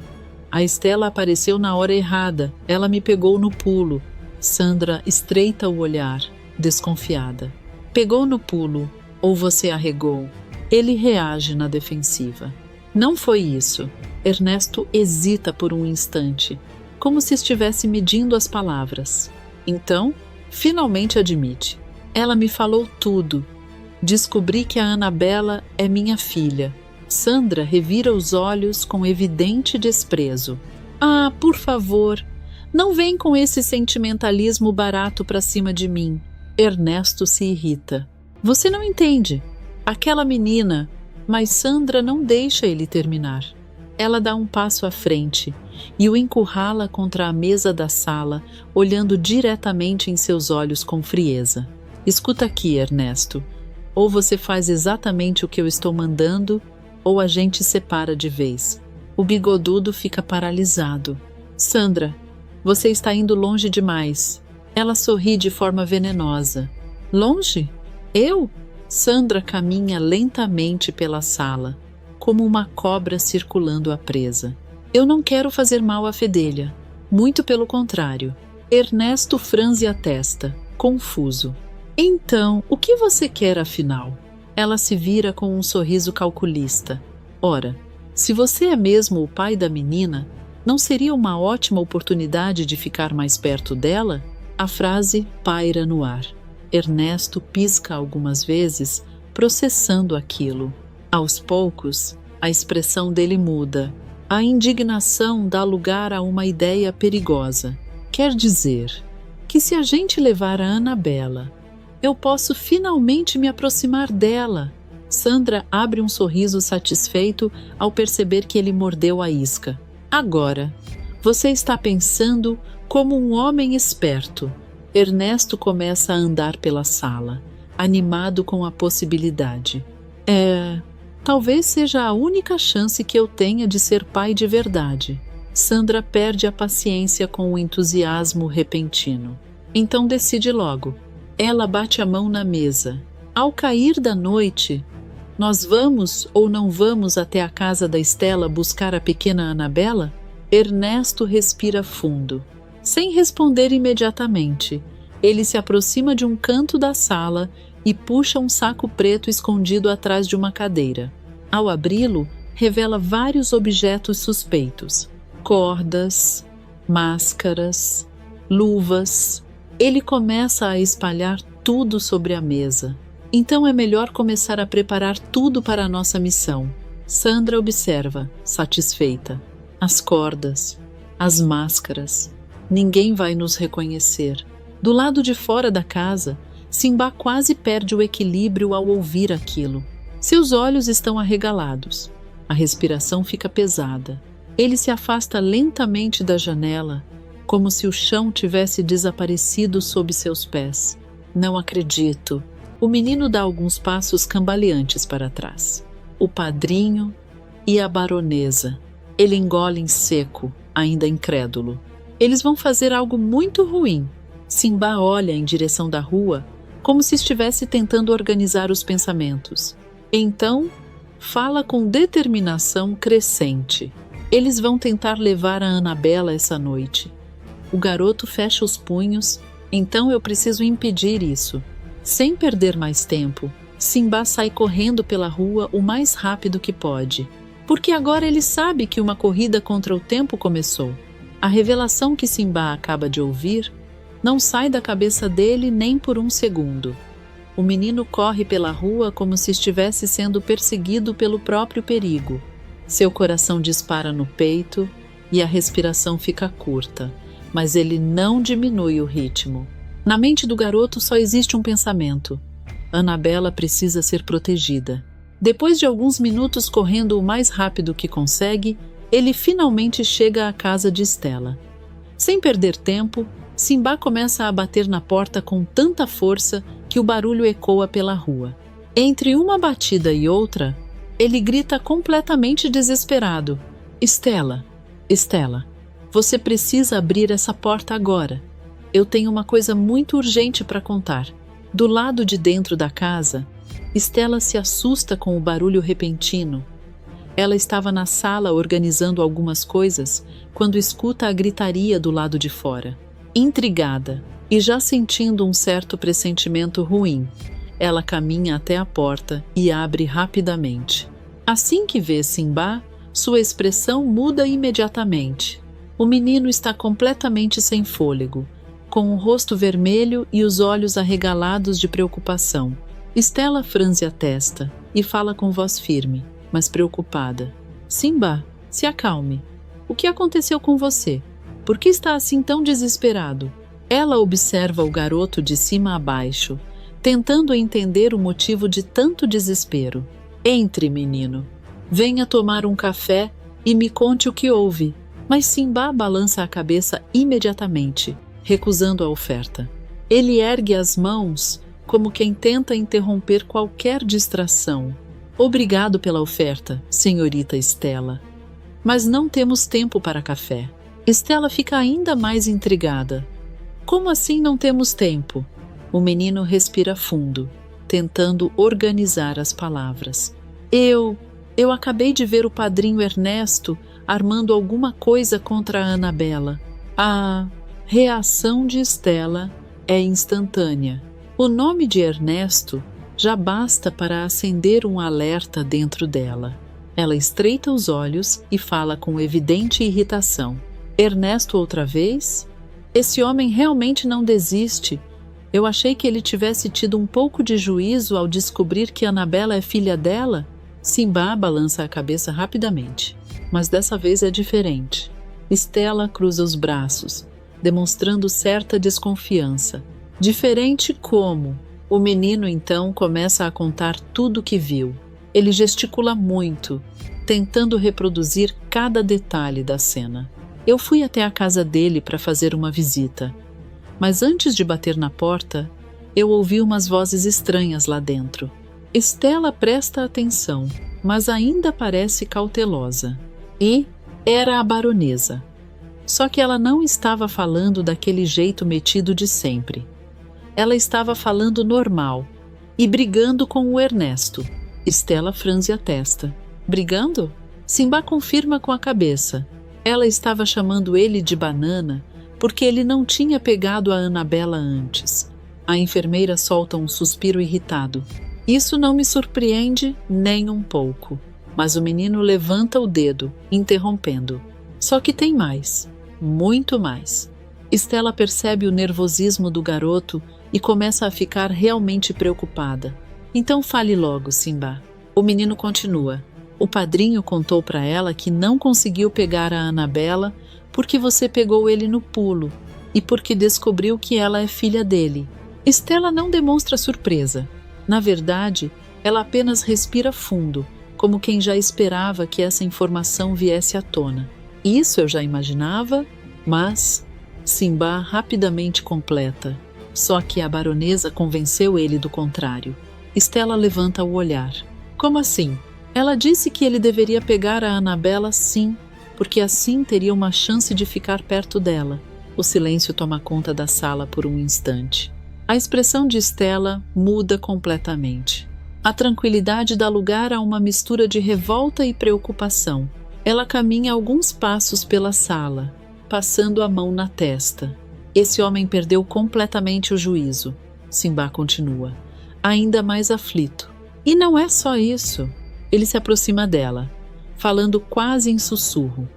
S1: A Estela apareceu na hora errada. Ela me pegou no pulo. Sandra estreita o olhar, desconfiada. Pegou no pulo, ou você arregou? Ele reage na defensiva. Não foi isso. Ernesto hesita por um instante, como se estivesse medindo as palavras. Então, finalmente admite. Ela me falou tudo. Descobri que a Anabela é minha filha. Sandra revira os olhos com evidente desprezo. Ah, por favor, não vem com esse sentimentalismo barato para cima de mim. Ernesto se irrita. Você não entende. Aquela menina... Mas Sandra não deixa ele terminar. Ela dá um passo à frente e o encurrala contra a mesa da sala, olhando diretamente em seus olhos com frieza. Escuta aqui, Ernesto. Ou você faz exatamente o que eu estou mandando, ou a gente separa de vez. O bigodudo fica paralisado. Sandra, você está indo longe demais. Ela sorri de forma venenosa. Longe? Eu? Sandra caminha lentamente pela sala, como uma cobra circulando a presa. Eu não quero fazer mal à fedelha. Muito pelo contrário. Ernesto franze a testa, confuso. Então, o que você quer afinal? Ela se vira com um sorriso calculista. Ora, se você é mesmo o pai da menina, não seria uma ótima oportunidade de ficar mais perto dela? A frase paira no ar. Ernesto pisca algumas vezes, processando aquilo. Aos poucos, a expressão dele muda. A indignação dá lugar a uma ideia perigosa. Quer dizer, que se a gente levar a Anabela, Eu posso finalmente me aproximar dela. Sandra abre um sorriso satisfeito ao perceber que ele mordeu a isca. Agora, você está pensando como um homem esperto. Ernesto começa a andar pela sala, animado com a possibilidade. Talvez seja a única chance que eu tenha de ser pai de verdade. Sandra perde a paciência com o entusiasmo repentino. Então decide logo. Ela bate a mão na mesa. Ao cair da noite, nós vamos ou não vamos até a casa da Estela buscar a pequena Anabela? Ernesto respira fundo. Sem responder imediatamente, ele se aproxima de um canto da sala e puxa um saco preto escondido atrás de uma cadeira. Ao abri-lo, revela vários objetos suspeitos. Cordas, máscaras, luvas. Ele começa a espalhar tudo sobre a mesa. Então é melhor começar a preparar tudo para a nossa missão. Sandra observa, satisfeita. As cordas, as máscaras. Ninguém vai nos reconhecer. Do lado de fora da casa, Simba quase perde o equilíbrio ao ouvir aquilo. Seus olhos estão arregalados. A respiração fica pesada. Ele se afasta lentamente da janela, como se o chão tivesse desaparecido sob seus pés. Não acredito. O menino dá alguns passos cambaleantes para trás. O padrinho e a baronesa. Ele engole em seco, ainda incrédulo. Eles vão fazer algo muito ruim. Simba olha em direção da rua, como se estivesse tentando organizar os pensamentos. Então, fala com determinação crescente. Eles vão tentar levar a Anabela essa noite. O garoto fecha os punhos, então eu preciso impedir isso. Sem perder mais tempo, Simba sai correndo pela rua o mais rápido que pode. Porque agora ele sabe que uma corrida contra o tempo começou. A revelação que Simba acaba de ouvir não sai da cabeça dele nem por um segundo. O menino corre pela rua como se estivesse sendo perseguido pelo próprio perigo. Seu coração dispara no peito e a respiração fica curta, mas ele não diminui o ritmo. Na mente do garoto só existe um pensamento. Anabela precisa ser protegida. Depois de alguns minutos correndo o mais rápido que consegue, ele finalmente chega à casa de Estela. Sem perder tempo, Simba começa a bater na porta com tanta força que o barulho ecoa pela rua. Entre uma batida e outra, ele grita completamente desesperado. Estela, Estela, você precisa abrir essa porta agora. Eu tenho uma coisa muito urgente para contar. Do lado de dentro da casa, Estela se assusta com o barulho repentino. Ela estava na sala organizando algumas coisas quando escuta a gritaria do lado de fora. Intrigada e já sentindo um certo pressentimento ruim, ela caminha até a porta e abre rapidamente. Assim que vê Simba, sua expressão muda imediatamente. O menino está completamente sem fôlego, com o rosto vermelho e os olhos arregalados de preocupação. Estela franze a testa e fala com voz firme, mas preocupada. Simba, se acalme. O que aconteceu com você? Por que está assim tão desesperado? Ela observa o garoto de cima a baixo, tentando entender o motivo de tanto desespero. Entre, menino. Venha tomar um café e me conte o que houve. Mas Simba balança a cabeça imediatamente, recusando a oferta. Ele ergue as mãos como quem tenta interromper qualquer distração. Obrigado pela oferta, senhorita Estela. Mas não temos tempo para café. Estela fica ainda mais intrigada. Como assim não temos tempo? O menino respira fundo, tentando organizar as palavras. Eu acabei de ver o padrinho Ernesto armando alguma coisa contra a Anabela. A reação de Estela é instantânea. O nome de Ernesto já basta para acender um alerta dentro dela. Ela estreita os olhos e fala com evidente irritação. Ernesto outra vez? Esse homem realmente não desiste. Eu achei que ele tivesse tido um pouco de juízo ao descobrir que Anabela é filha dela. Simba balança a cabeça rapidamente, mas dessa vez é diferente. Estela cruza os braços, demonstrando certa desconfiança. Diferente como? O menino então começa a contar tudo o que viu. Ele gesticula muito, tentando reproduzir cada detalhe da cena. Eu fui até a casa dele para fazer uma visita, mas antes de bater na porta, eu ouvi umas vozes estranhas lá dentro. Estela presta atenção, mas ainda parece cautelosa. E era a baronesa. Só que ela não estava falando daquele jeito metido de sempre. Ela estava falando normal e brigando com o Ernesto. Estela franze a testa. Brigando? Simba confirma com a cabeça. Ela estava chamando ele de banana porque ele não tinha pegado a Anabela antes. A enfermeira solta um suspiro irritado. Isso não me surpreende nem um pouco. Mas o menino levanta o dedo, interrompendo. Só que tem mais. Muito mais. Estela percebe o nervosismo do garoto e começa a ficar realmente preocupada. Então fale logo, Simba. O menino continua. O padrinho contou para ela que não conseguiu pegar a Anabela porque você pegou ele no pulo e porque descobriu que ela é filha dele. Estela não demonstra surpresa. Na verdade, ela apenas respira fundo, como quem já esperava que essa informação viesse à tona. Isso eu já imaginava, mas Simba rapidamente completa. Só que a baronesa convenceu ele do contrário. Estela levanta o olhar. Como assim? Ela disse que ele deveria pegar a Anabela sim, porque assim teria uma chance de ficar perto dela. O silêncio toma conta da sala por um instante. A expressão de Estela muda completamente. A tranquilidade dá lugar a uma mistura de revolta e preocupação. Ela caminha alguns passos pela sala, passando a mão na testa. Esse homem perdeu completamente o juízo. Simba continua, ainda mais aflito. E não é só isso. Ele se aproxima dela, falando quase em sussurro,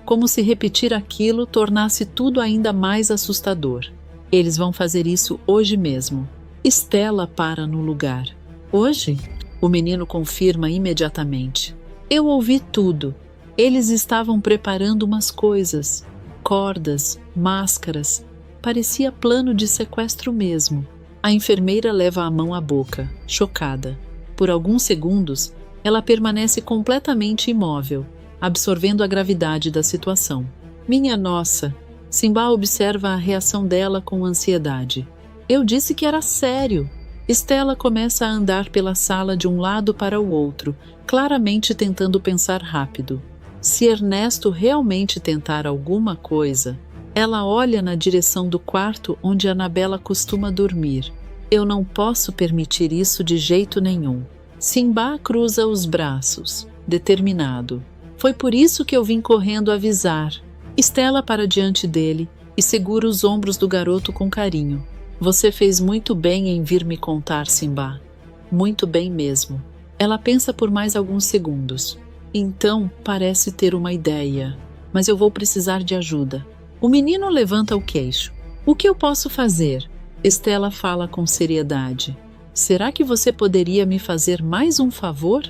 S1: como se repetir aquilo tornasse tudo ainda mais assustador. Eles vão fazer isso hoje mesmo. Estela para no lugar. Hoje? O menino confirma imediatamente. Eu ouvi tudo. Eles estavam preparando umas coisas. Cordas, máscaras. Parecia plano de sequestro mesmo. A enfermeira leva a mão à boca, chocada. Por alguns segundos, ela permanece completamente imóvel, absorvendo a gravidade da situação. Minha nossa! Simba observa a reação dela com ansiedade. Eu disse que era sério. Estela começa a andar pela sala de um lado para o outro, claramente tentando pensar rápido. Se Ernesto realmente tentar alguma coisa, ela olha na direção do quarto onde Anabela costuma dormir. Eu não posso permitir isso de jeito nenhum. Simba cruza os braços, determinado. Foi por isso que eu vim correndo avisar. Estela para diante dele e segura os ombros do garoto com carinho. Você fez muito bem em vir me contar, Simba. Muito bem mesmo. Ela pensa por mais alguns segundos. Então parece ter uma ideia, mas eu vou precisar de ajuda. O menino levanta o queixo. O que eu posso fazer? Estela fala com seriedade. Será que você poderia me fazer mais um favor?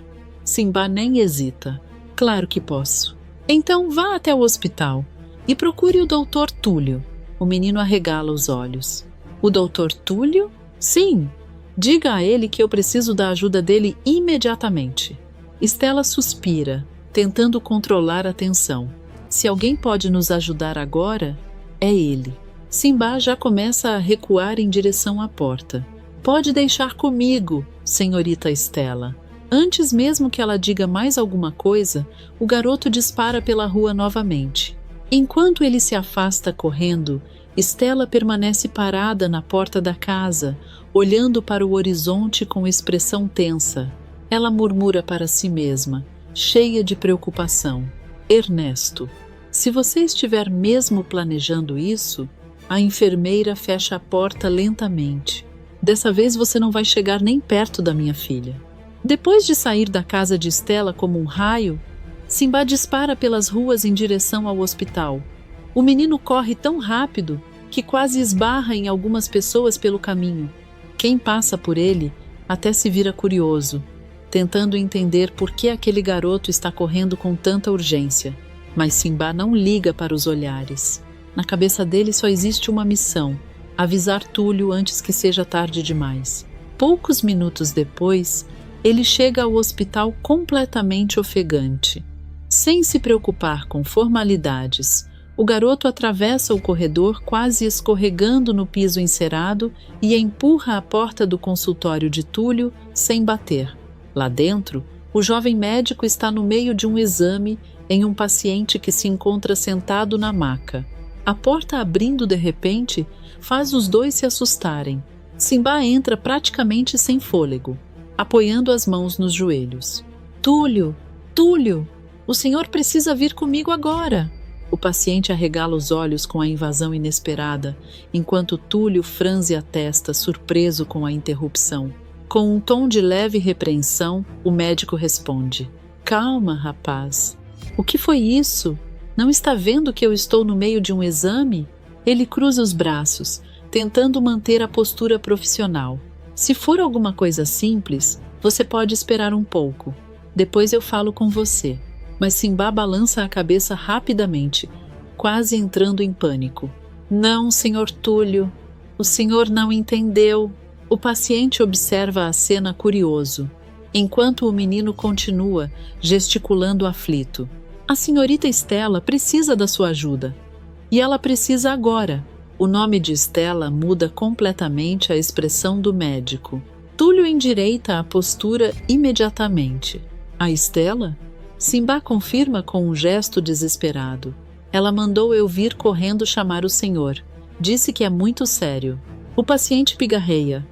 S1: Simba nem hesita. Claro que posso. Então vá até o hospital e procure o Dr. Túlio. O menino arregala os olhos. O Dr. Túlio? Sim. Diga a ele que eu preciso da ajuda dele imediatamente. Estela suspira, tentando controlar a tensão. Se alguém pode nos ajudar agora, é ele. Simba já começa a recuar em direção à porta. Pode deixar comigo, senhorita Estela. Antes mesmo que ela diga mais alguma coisa, o garoto dispara pela rua novamente. Enquanto ele se afasta correndo, Estela permanece parada na porta da casa, olhando para o horizonte com expressão tensa. Ela murmura para si mesma, cheia de preocupação. Ernesto, se você estiver mesmo planejando isso, a enfermeira fecha a porta lentamente. Dessa vez você não vai chegar nem perto da minha filha. Depois de sair da casa de Estela como um raio, Simba dispara pelas ruas em direção ao hospital. O menino corre tão rápido que quase esbarra em algumas pessoas pelo caminho. Quem passa por ele até se vira curioso, tentando entender por que aquele garoto está correndo com tanta urgência. Mas Simba não liga para os olhares. Na cabeça dele só existe uma missão: avisar Túlio antes que seja tarde demais. Poucos minutos depois, ele chega ao hospital completamente ofegante. Sem se preocupar com formalidades, o garoto atravessa o corredor quase escorregando no piso encerado e empurra a porta do consultório de Túlio sem bater. Lá dentro, o jovem médico está no meio de um exame em um paciente que se encontra sentado na maca. A porta abrindo de repente faz os dois se assustarem. Simbá entra praticamente sem fôlego, apoiando as mãos nos joelhos. Túlio! Túlio! O senhor precisa vir comigo agora! O paciente arregala os olhos com a invasão inesperada, enquanto Túlio franze a testa, surpreso com a interrupção. Com um tom de leve repreensão, o médico responde: Calma, rapaz. O que foi isso? Não está vendo que eu estou no meio de um exame? Ele cruza os braços, tentando manter a postura profissional. Se for alguma coisa simples, você pode esperar um pouco. Depois eu falo com você. Mas Simbá balança a cabeça rapidamente, quase entrando em pânico. Não, senhor Túlio. O senhor não entendeu. O paciente observa a cena curioso, enquanto o menino continua, gesticulando aflito. A senhorita Estela precisa da sua ajuda. E ela precisa agora. O nome de Estela muda completamente a expressão do médico. Túlio endireita a postura imediatamente. A Estela? Simbá confirma com um gesto desesperado. Ela mandou eu vir correndo chamar o senhor. Disse que é muito sério. O paciente pigarreia,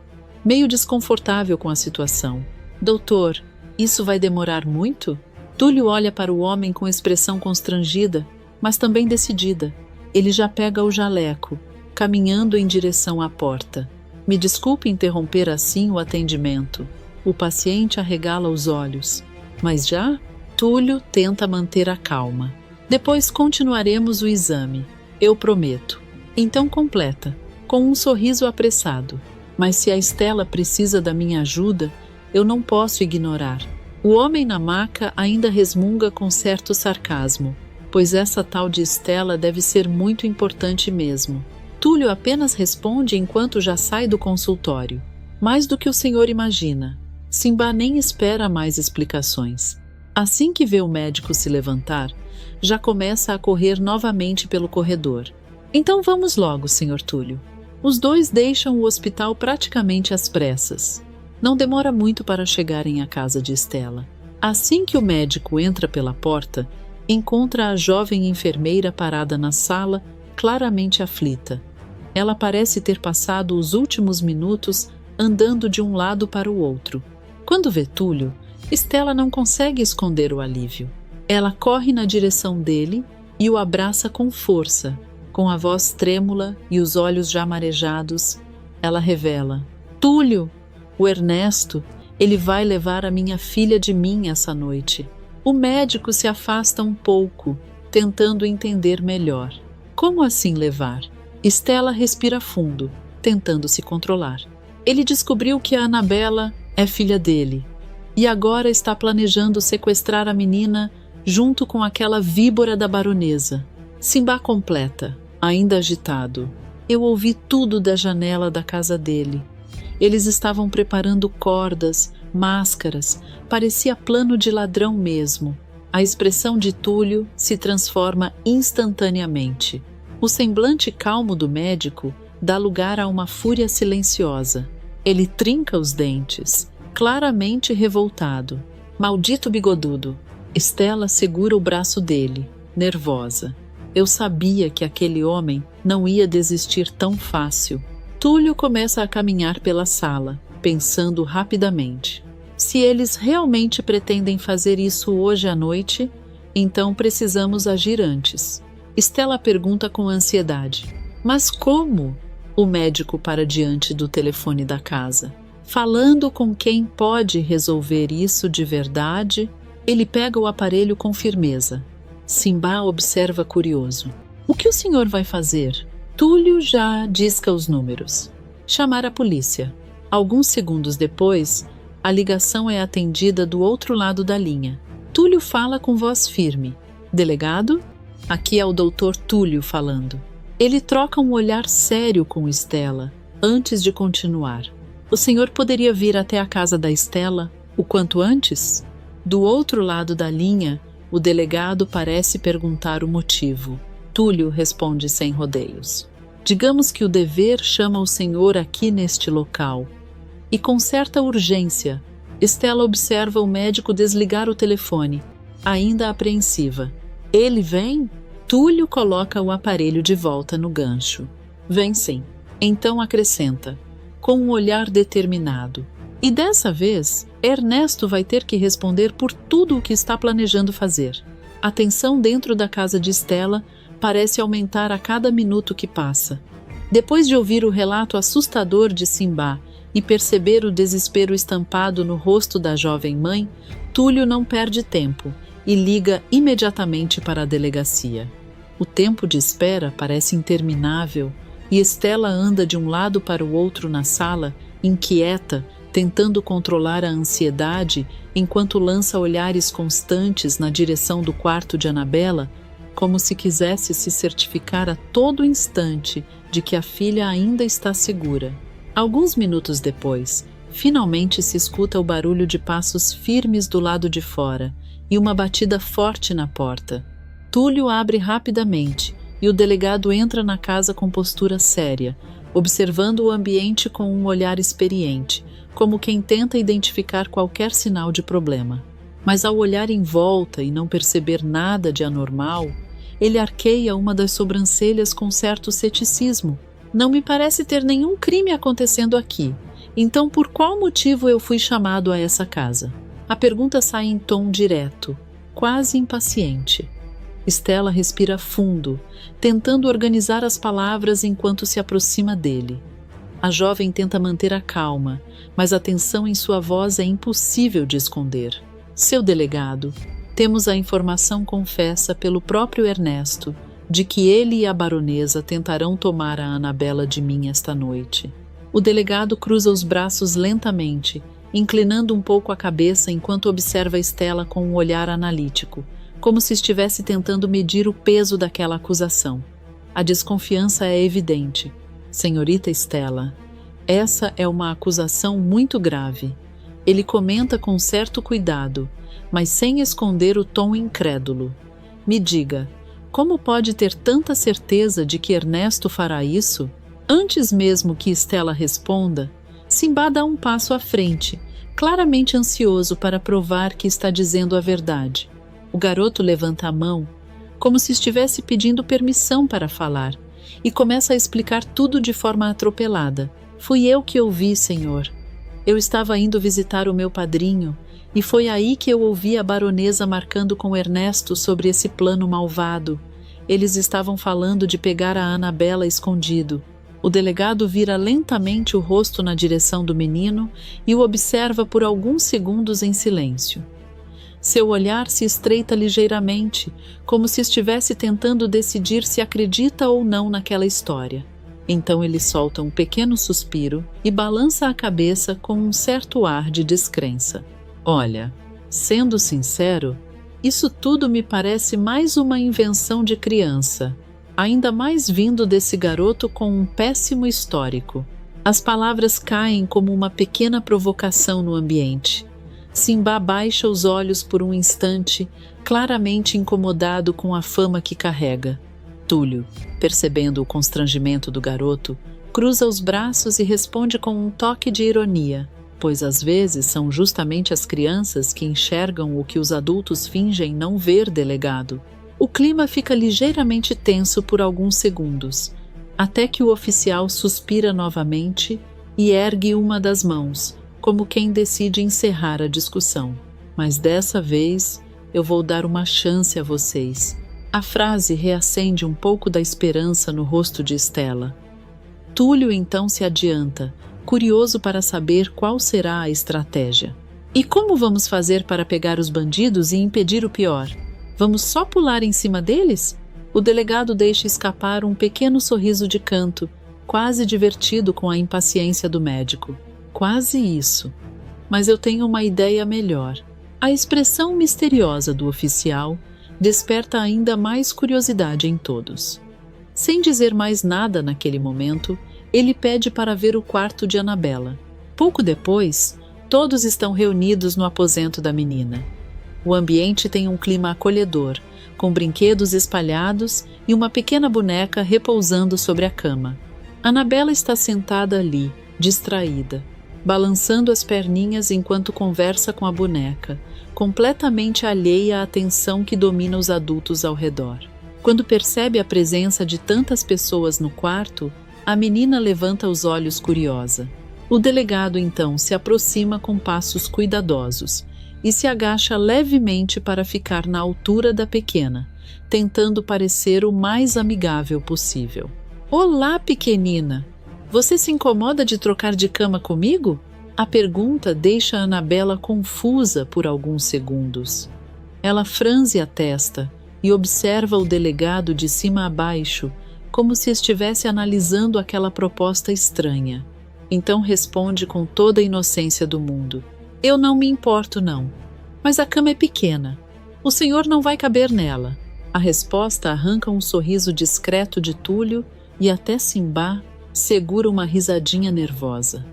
S1: meio desconfortável com a situação. Doutor, isso vai demorar muito? Túlio olha para o homem com expressão constrangida, mas também decidida. Ele já pega o jaleco, caminhando em direção à porta. Me desculpe interromper assim o atendimento. O paciente arregala os olhos. Mas já? Túlio tenta manter a calma. Depois continuaremos o exame. Eu prometo. Então completa, com um sorriso apressado. Mas se a Estela precisa da minha ajuda, eu não posso ignorar. O homem na maca ainda resmunga com certo sarcasmo, pois essa tal de Estela deve ser muito importante mesmo. Túlio apenas responde enquanto já sai do consultório. Mais do que o senhor imagina. Simbá nem espera mais explicações. Assim que vê o médico se levantar, já começa a correr novamente pelo corredor. Então vamos logo, senhor Túlio. Os dois deixam o hospital praticamente às pressas. Não demora muito para chegarem à casa de Estela. Assim que o médico entra pela porta, encontra a jovem enfermeira parada na sala, claramente aflita. Ela parece ter passado os últimos minutos andando de um lado para o outro. Quando vê Túlio, Estela não consegue esconder o alívio. Ela corre na direção dele e o abraça com força. Com a voz trêmula e os olhos já marejados, ela revela: Túlio, o Ernesto, ele vai levar a minha filha de mim essa noite. O médico se afasta um pouco, tentando entender melhor. Como assim levar? Estela respira fundo, tentando se controlar. Ele descobriu que a Anabela é filha dele e agora está planejando sequestrar a menina junto com aquela víbora da baronesa. Simbá completa, ainda agitado. Eu ouvi tudo da janela da casa dele. Eles estavam preparando cordas, máscaras, parecia plano de ladrão mesmo. A expressão de Túlio se transforma instantaneamente. O semblante calmo do médico dá lugar a uma fúria silenciosa. Ele trinca os dentes, claramente revoltado. Maldito bigodudo! Estela segura o braço dele, nervosa. Eu sabia que aquele homem não ia desistir tão fácil. Túlio começa a caminhar pela sala, pensando rapidamente. Se eles realmente pretendem fazer isso hoje à noite, então precisamos agir antes. Estela pergunta com ansiedade. Mas como? O médico para diante do telefone da casa. Falando com quem pode resolver isso de verdade, ele pega o aparelho com firmeza. Simbá observa curioso. O que o senhor vai fazer? Túlio já disca os números. Chamar a polícia. Alguns segundos depois, a ligação é atendida do outro lado da linha. Túlio fala com voz firme. Delegado? Aqui é o doutor Túlio falando. Ele troca um olhar sério com Estela, antes de continuar. O senhor poderia vir até a casa da Estela o quanto antes? Do outro lado da linha, o delegado parece perguntar o motivo. Túlio responde sem rodeios. Digamos que o dever chama o senhor aqui neste local. E com certa urgência, Estela observa o médico desligar o telefone, ainda apreensiva. Ele vem? Túlio coloca o aparelho de volta no gancho. Vem sim. Então acrescenta, com um olhar determinado. E dessa vez, Ernesto vai ter que responder por tudo o que está planejando fazer. A tensão dentro da casa de Estela parece aumentar a cada minuto que passa. Depois de ouvir o relato assustador de Simbá e perceber o desespero estampado no rosto da jovem mãe, Túlio não perde tempo e liga imediatamente para a delegacia. O tempo de espera parece interminável e Estela anda de um lado para o outro na sala, inquieta, tentando controlar a ansiedade enquanto lança olhares constantes na direção do quarto de Anabela, como se quisesse se certificar a todo instante de que a filha ainda está segura. Alguns minutos depois, finalmente se escuta o barulho de passos firmes do lado de fora e uma batida forte na porta. Túlio abre rapidamente e o delegado entra na casa com postura séria, observando o ambiente com um olhar experiente, como quem tenta identificar qualquer sinal de problema. Mas ao olhar em volta e não perceber nada de anormal, ele arqueia uma das sobrancelhas com certo ceticismo. Não me parece ter nenhum crime acontecendo aqui. Então por qual motivo eu fui chamado a essa casa? A pergunta sai em tom direto, quase impaciente. Estela respira fundo, tentando organizar as palavras enquanto se aproxima dele. A jovem tenta manter a calma, mas a tensão em sua voz é impossível de esconder. Seu delegado, temos a informação confessa pelo próprio Ernesto de que ele e a baronesa tentarão tomar a Anabela de mim esta noite. O delegado cruza os braços lentamente, inclinando um pouco a cabeça enquanto observa Estela com um olhar analítico, como se estivesse tentando medir o peso daquela acusação. A desconfiança é evidente. Senhorita Estela, essa é uma acusação muito grave. Ele comenta com certo cuidado, mas sem esconder o tom incrédulo. Me diga, como pode ter tanta certeza de que Ernesto fará isso? Antes mesmo que Estela responda, Simbá dá um passo à frente, claramente ansioso para provar que está dizendo a verdade. O garoto levanta a mão, como se estivesse pedindo permissão para falar, e começa a explicar tudo de forma atropelada. Fui eu que ouvi, senhor. Eu estava indo visitar o meu padrinho, e foi aí que eu ouvi a baronesa marcando com Ernesto sobre esse plano malvado. Eles estavam falando de pegar a Anabela escondido. O delegado vira lentamente o rosto na direção do menino e o observa por alguns segundos em silêncio. Seu olhar se estreita ligeiramente, como se estivesse tentando decidir se acredita ou não naquela história. Então ele solta um pequeno suspiro e balança a cabeça com um certo ar de descrença. Olha, sendo sincero, isso tudo me parece mais uma invenção de criança, ainda mais vindo desse garoto com um péssimo histórico. As palavras caem como uma pequena provocação no ambiente. Simbá baixa os olhos por um instante, claramente incomodado com a fama que carrega. Túlio, percebendo o constrangimento do garoto, cruza os braços e responde com um toque de ironia, pois às vezes são justamente as crianças que enxergam o que os adultos fingem não ver, delegado. O clima fica ligeiramente tenso por alguns segundos, até que o oficial suspira novamente e ergue uma das mãos, como quem decide encerrar a discussão. Mas dessa vez eu vou dar uma chance a vocês. A frase reacende um pouco da esperança no rosto de Estela. Túlio então se adianta, curioso para saber qual será a estratégia. E como vamos fazer para pegar os bandidos e impedir o pior? Vamos só pular em cima deles? O delegado deixa escapar um pequeno sorriso de canto, quase divertido com a impaciência do médico. Quase isso. Mas eu tenho uma ideia melhor. A expressão misteriosa do oficial desperta ainda mais curiosidade em todos. Sem dizer mais nada naquele momento, ele pede para ver o quarto de Anabela. Pouco depois, todos estão reunidos no aposento da menina. O ambiente tem um clima acolhedor, com brinquedos espalhados e uma pequena boneca repousando sobre a cama. Annabella está sentada ali, distraída, balançando as perninhas enquanto conversa com a boneca, completamente alheia à atenção que domina os adultos ao redor. Quando percebe a presença de tantas pessoas no quarto, a menina levanta os olhos curiosa. O delegado então se aproxima com passos cuidadosos e se agacha levemente para ficar na altura da pequena, tentando parecer o mais amigável possível. Olá, pequenina! Você se incomoda de trocar de cama comigo? A pergunta deixa Annabella confusa por alguns segundos. Ela franze a testa e observa o delegado de cima a baixo, como se estivesse analisando aquela proposta estranha. Então responde com toda a inocência do mundo: eu não me importo, não. Mas a cama é pequena. O senhor não vai caber nela. A resposta arranca um sorriso discreto de Túlio e até Simbá segura uma risadinha nervosa.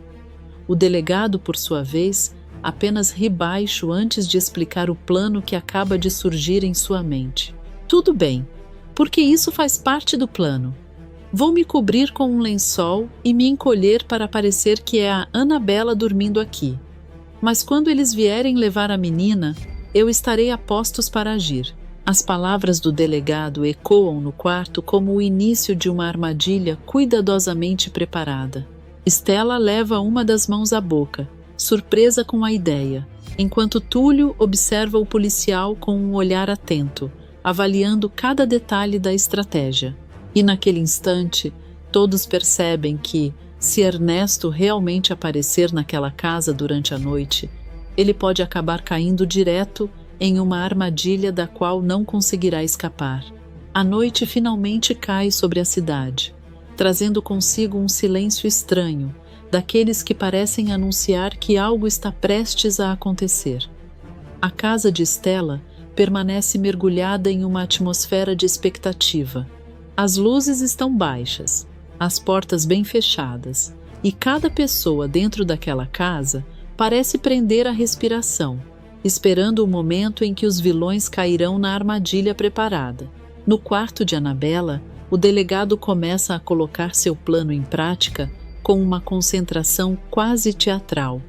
S1: O delegado, por sua vez, apenas ri baixo antes de explicar o plano que acaba de surgir em sua mente. Tudo bem, porque isso faz parte do plano. Vou me cobrir com um lençol e me encolher para parecer que é a Annabella dormindo aqui. Mas quando eles vierem levar a menina, eu estarei a postos para agir. As palavras do delegado ecoam no quarto como o início de uma armadilha cuidadosamente preparada. Stella leva uma das mãos à boca, surpresa com a ideia, enquanto Túlio observa o policial com um olhar atento, avaliando cada detalhe da estratégia. E naquele instante, todos percebem que, se Ernesto realmente aparecer naquela casa durante a noite, ele pode acabar caindo direto em uma armadilha da qual não conseguirá escapar. A noite finalmente cai sobre a cidade, trazendo consigo um silêncio estranho, daqueles que parecem anunciar que algo está prestes a acontecer. A casa de Stella permanece mergulhada em uma atmosfera de expectativa. As luzes estão baixas, as portas bem fechadas, e cada pessoa dentro daquela casa parece prender a respiração, esperando o momento em que os vilões cairão na armadilha preparada. No quarto de Annabella, o delegado começa a colocar seu plano em prática com uma concentração quase teatral.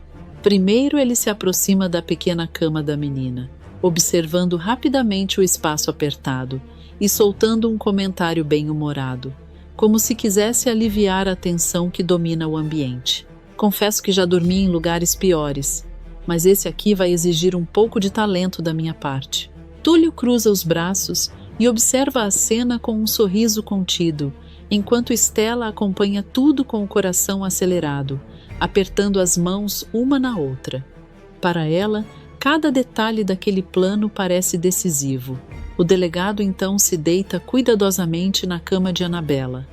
S1: Primeiro ele se aproxima da pequena cama da menina, observando rapidamente o espaço apertado e soltando um comentário bem-humorado, como se quisesse aliviar a tensão que domina o ambiente. Confesso que já dormi em lugares piores, mas esse aqui vai exigir um pouco de talento da minha parte. Túlio cruza os braços e observa a cena com um sorriso contido, enquanto Stella acompanha tudo com o coração acelerado, apertando as mãos uma na outra. Para ela, cada detalhe daquele plano parece decisivo. O delegado então se deita cuidadosamente na cama de Annabella.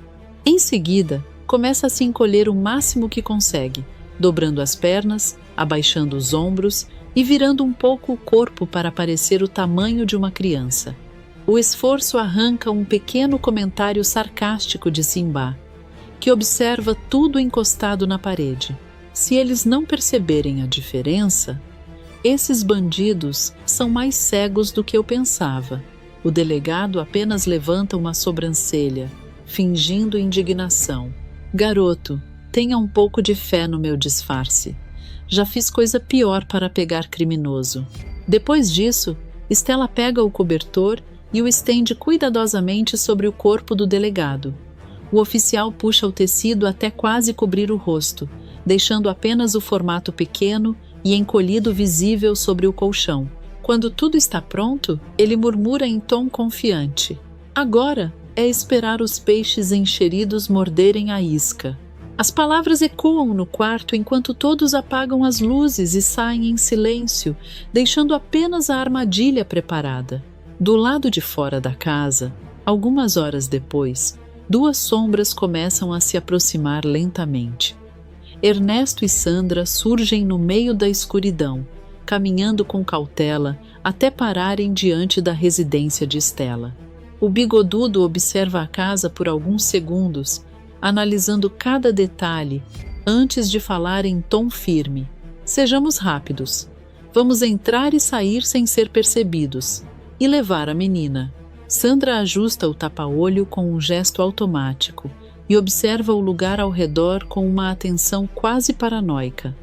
S1: Em seguida, começa a se encolher o máximo que consegue, dobrando as pernas, abaixando os ombros e virando um pouco o corpo para parecer o tamanho de uma criança. O esforço arranca um pequeno comentário sarcástico de Simbá, que observa tudo encostado na parede. Se eles não perceberem a diferença, esses bandidos são mais cegos do que eu pensava. O delegado apenas levanta uma sobrancelha, fingindo indignação. Garoto, tenha um pouco de fé no meu disfarce. Já fiz coisa pior para pegar criminoso. Depois disso, Stella pega o cobertor e o estende cuidadosamente sobre o corpo do delegado. O oficial puxa o tecido até quase cobrir o rosto, deixando apenas o formato pequeno e encolhido visível sobre o colchão. Quando tudo está pronto, ele murmura em tom confiante: agora é esperar os peixes encheridos morderem a isca. As palavras ecoam no quarto enquanto todos apagam as luzes e saem em silêncio, deixando apenas a armadilha preparada. Do lado de fora da casa, algumas horas depois, duas sombras começam a se aproximar lentamente. Ernesto e Sandra surgem no meio da escuridão, caminhando com cautela até pararem diante da residência de Stella. O bigodudo observa a casa por alguns segundos, analisando cada detalhe antes de falar em tom firme: sejamos rápidos. Vamos entrar e sair sem ser percebidos. E levar a menina. Sandra ajusta o tapa-olho com um gesto automático e observa o lugar ao redor com uma atenção quase paranoica.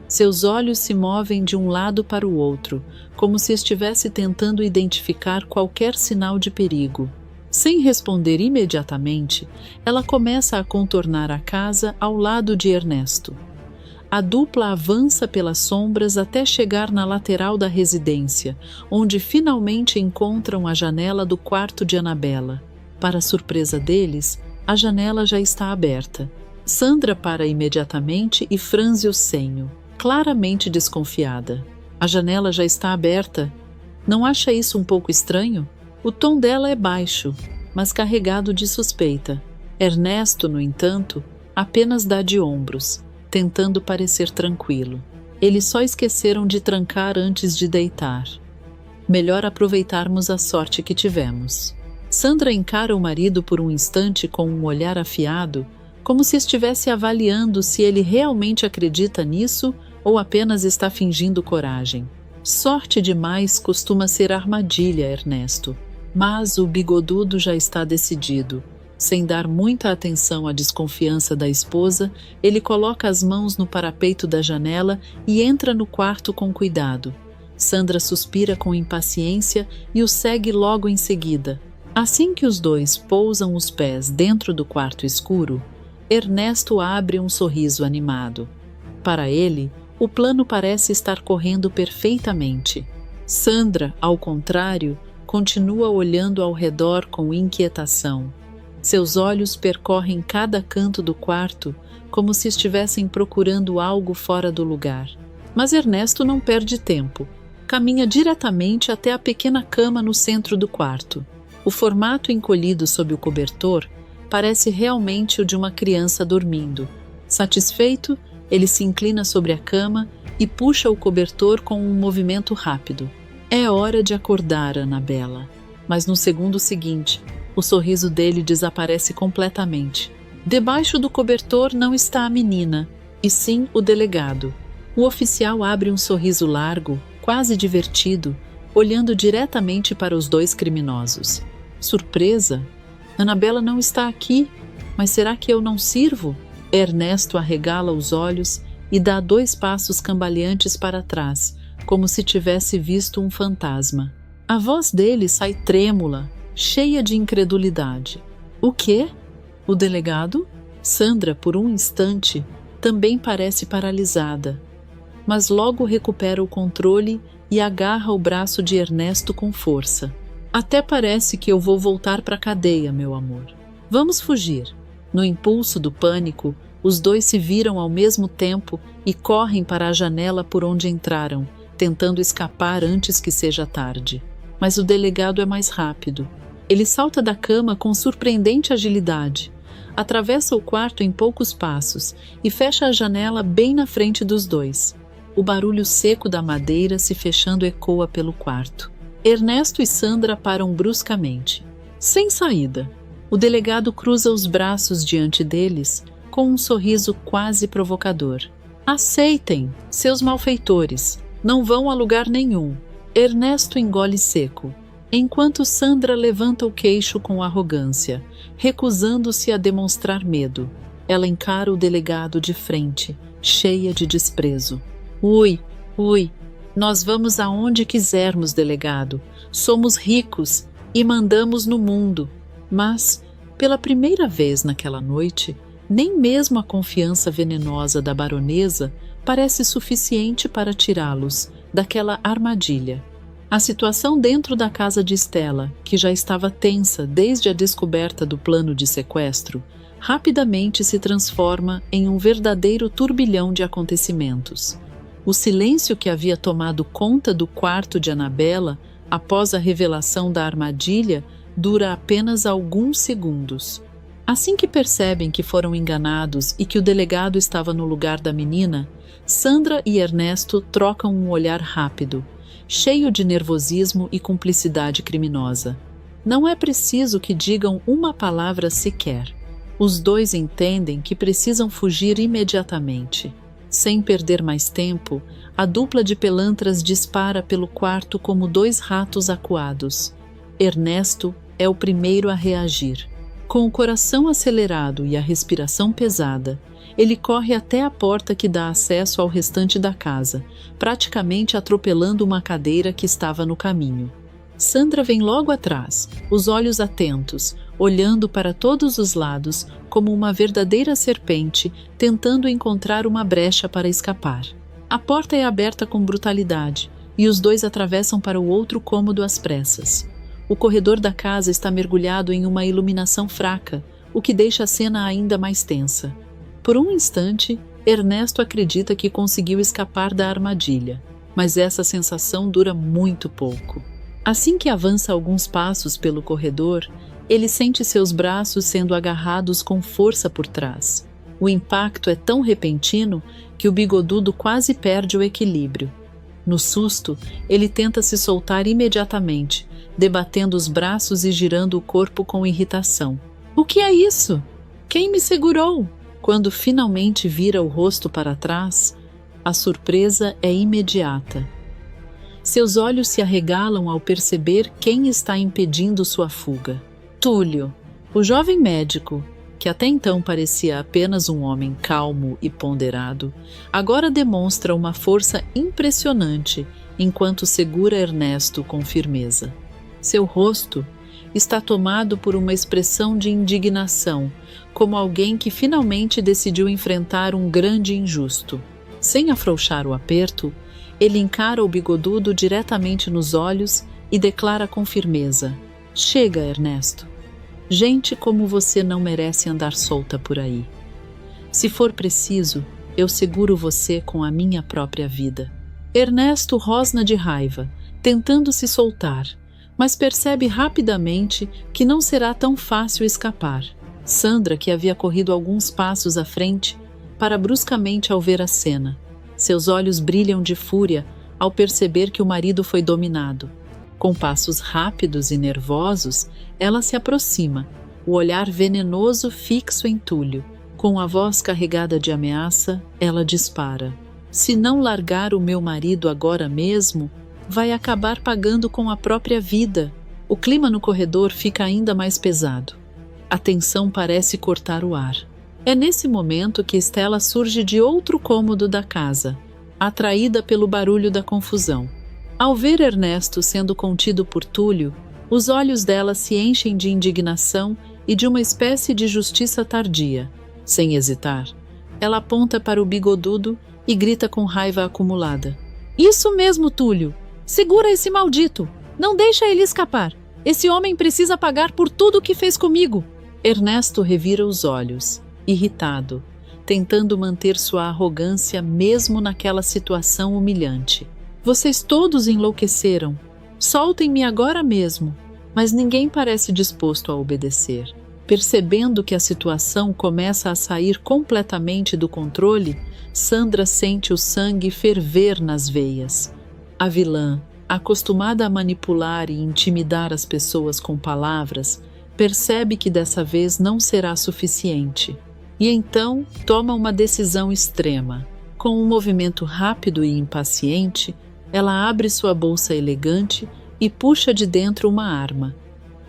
S1: Seus olhos se movem de um lado para o outro, como se estivesse tentando identificar qualquer sinal de perigo. Sem responder imediatamente, ela começa a contornar a casa ao lado de Ernesto. A dupla avança pelas sombras até chegar na lateral da residência, onde finalmente encontram a janela do quarto de Annabella. Para surpresa deles, a janela já está aberta. Sandra para imediatamente e franze o senho, claramente desconfiada. A janela já está aberta? Não acha isso um pouco estranho? O tom dela é baixo, mas carregado de suspeita. Ernesto, no entanto, apenas dá de ombros, tentando parecer tranquilo. Eles só esqueceram de trancar antes de deitar. Melhor aproveitarmos a sorte que tivemos. Sandra encara o marido por um instante com um olhar afiado, como se estivesse avaliando se ele realmente acredita nisso ou apenas está fingindo coragem. Sorte demais costuma ser armadilha, Ernesto. Mas o bigodudo já está decidido. Sem dar muita atenção à desconfiança da esposa, ele coloca as mãos no parapeito da janela e entra no quarto com cuidado. Sandra suspira com impaciência e o segue logo em seguida. Assim que os dois pousam os pés dentro do quarto escuro, Ernesto abre um sorriso animado. Para ele, o plano parece estar correndo perfeitamente. Sandra, ao contrário, continua olhando ao redor com inquietação. Seus olhos percorrem cada canto do quarto como se estivessem procurando algo fora do lugar. Mas Ernesto não perde tempo. Caminha diretamente até a pequena cama no centro do quarto. O formato encolhido sob o cobertor parece realmente o de uma criança dormindo. Satisfeito, ele se inclina sobre a cama e puxa o cobertor com um movimento rápido. É hora de acordar, Annabella. Mas no segundo seguinte, o sorriso dele desaparece completamente. Debaixo do cobertor não está a menina, e sim o delegado. O oficial abre um sorriso largo, quase divertido, olhando diretamente para os dois criminosos. Surpresa? Annabella não está aqui, mas será que eu não sirvo? Ernesto arregala os olhos e dá 2 passos cambaleantes para trás, como se tivesse visto um fantasma. A voz dele sai trêmula, cheia de incredulidade. O quê? O delegado? Sandra, por um instante, também parece paralisada, mas logo recupera o controle e agarra o braço de Ernesto com força. Até parece que eu vou voltar para a cadeia, meu amor. Vamos fugir. No impulso do pânico, os dois se viram ao mesmo tempo e correm para a janela por onde entraram, tentando escapar antes que seja tarde. Mas o delegado é mais rápido. Ele salta da cama com surpreendente agilidade, atravessa o quarto em poucos passos e fecha a janela bem na frente dos dois. O barulho seco da madeira se fechando ecoa pelo quarto. Ernesto e Sandra param bruscamente. Sem saída, o delegado cruza os braços diante deles com um sorriso quase provocador. Aceitem, seus malfeitores, não vão a lugar nenhum. Ernesto engole seco, enquanto Sandra levanta o queixo com arrogância, recusando-se a demonstrar medo. Ela encara o delegado de frente, cheia de desprezo. Ui, nós vamos aonde quisermos, delegado. Somos ricos e mandamos no mundo. Mas, pela primeira vez naquela noite, nem mesmo a confiança venenosa da baronesa parece suficiente para tirá-los daquela armadilha. A situação dentro da casa de Stella, que já estava tensa desde a descoberta do plano de sequestro, rapidamente se transforma em um verdadeiro turbilhão de acontecimentos. O silêncio que havia tomado conta do quarto de Annabella após a revelação da armadilha dura apenas alguns segundos. Assim que percebem que foram enganados e que o delegado estava no lugar da menina, Sandra e Ernesto trocam um olhar rápido, cheio de nervosismo e cumplicidade criminosa. Não é preciso que digam uma palavra sequer. Os dois entendem que precisam fugir imediatamente. Sem perder mais tempo, a dupla de pelantras dispara pelo quarto como dois ratos acuados. Ernesto é o primeiro a reagir. Com o coração acelerado e a respiração pesada, ele corre até a porta que dá acesso ao restante da casa, praticamente atropelando uma cadeira que estava no caminho. Sandra vem logo atrás, os olhos atentos, olhando para todos os lados como uma verdadeira serpente, tentando encontrar uma brecha para escapar. A porta é aberta com brutalidade e os dois atravessam para o outro cômodo às pressas. O corredor da casa está mergulhado em uma iluminação fraca, o que deixa a cena ainda mais tensa. Por um instante, Ernesto acredita que conseguiu escapar da armadilha, mas essa sensação dura muito pouco. Assim que avança alguns passos pelo corredor, ele sente seus braços sendo agarrados com força por trás. O impacto é tão repentino que o bigodudo quase perde o equilíbrio. No susto, ele tenta se soltar imediatamente, debatendo os braços e girando o corpo com irritação. "O que é isso? Quem me segurou?" Quando finalmente vira o rosto para trás, a surpresa é imediata. Seus olhos se arregalam ao perceber quem está impedindo sua fuga. Túlio, o jovem médico, que até então parecia apenas um homem calmo e ponderado, agora demonstra uma força impressionante enquanto segura Ernesto com firmeza. Seu rosto está tomado por uma expressão de indignação, como alguém que finalmente decidiu enfrentar um grande injusto. Sem afrouxar o aperto, ele encara o bigodudo diretamente nos olhos e declara com firmeza: "Chega, Ernesto. Gente como você não merece andar solta por aí. Se for preciso, eu seguro você com a minha própria vida." Ernesto rosna de raiva, tentando se soltar, mas percebe rapidamente que não será tão fácil escapar. Sandra, que havia corrido alguns passos à frente, para bruscamente ao ver a cena. Seus olhos brilham de fúria ao perceber que o marido foi dominado. Com passos rápidos e nervosos, ela se aproxima, o olhar venenoso fixo em Túlio. Com a voz carregada de ameaça, ela dispara: "Se não largar o meu marido agora mesmo, vai acabar pagando com a própria vida." O clima no corredor fica ainda mais pesado. A tensão parece cortar o ar. É nesse momento que Stella surge de outro cômodo da casa, atraída pelo barulho da confusão. Ao ver Ernesto sendo contido por Túlio, os olhos dela se enchem de indignação e de uma espécie de justiça tardia. Sem hesitar, ela aponta para o bigodudo e grita com raiva acumulada: "Isso mesmo, Túlio! Segura esse maldito! Não deixa ele escapar! Esse homem precisa pagar por tudo o que fez comigo!" Ernesto revira os olhos, irritado, tentando manter sua arrogância mesmo naquela situação humilhante. "Vocês todos enlouqueceram. Soltem-me agora mesmo." Mas ninguém parece disposto a obedecer. Percebendo que a situação começa a sair completamente do controle, Sandra sente o sangue ferver nas veias. A vilã, acostumada a manipular e intimidar as pessoas com palavras, percebe que dessa vez não será suficiente. E então toma uma decisão extrema. Com um movimento rápido e impaciente, ela abre sua bolsa elegante e puxa de dentro uma arma.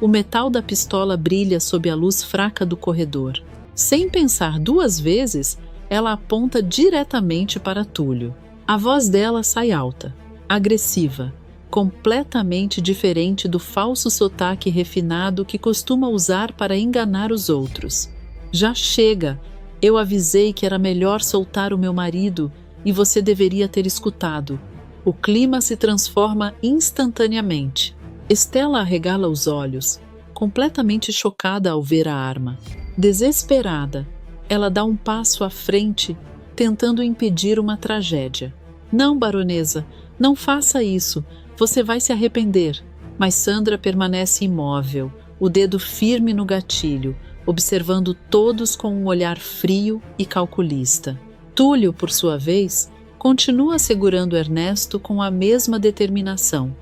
S1: O metal da pistola brilha sob a luz fraca do corredor. Sem pensar duas vezes, ela aponta diretamente para Túlio. A voz dela sai alta, agressiva, completamente diferente do falso sotaque refinado que costuma usar para enganar os outros. "Já chega! Eu avisei que era melhor soltar o meu marido e você deveria ter escutado." O clima se transforma instantaneamente. Stella arregala os olhos, completamente chocada ao ver a arma. Desesperada, ela dá um passo à frente, tentando impedir uma tragédia. "Não, baronesa, não faça isso. Você vai se arrepender." Mas Sandra permanece imóvel, o dedo firme no gatilho, observando todos com um olhar frio e calculista. Túlio, por sua vez, continua segurando Ernesto com a mesma determinação.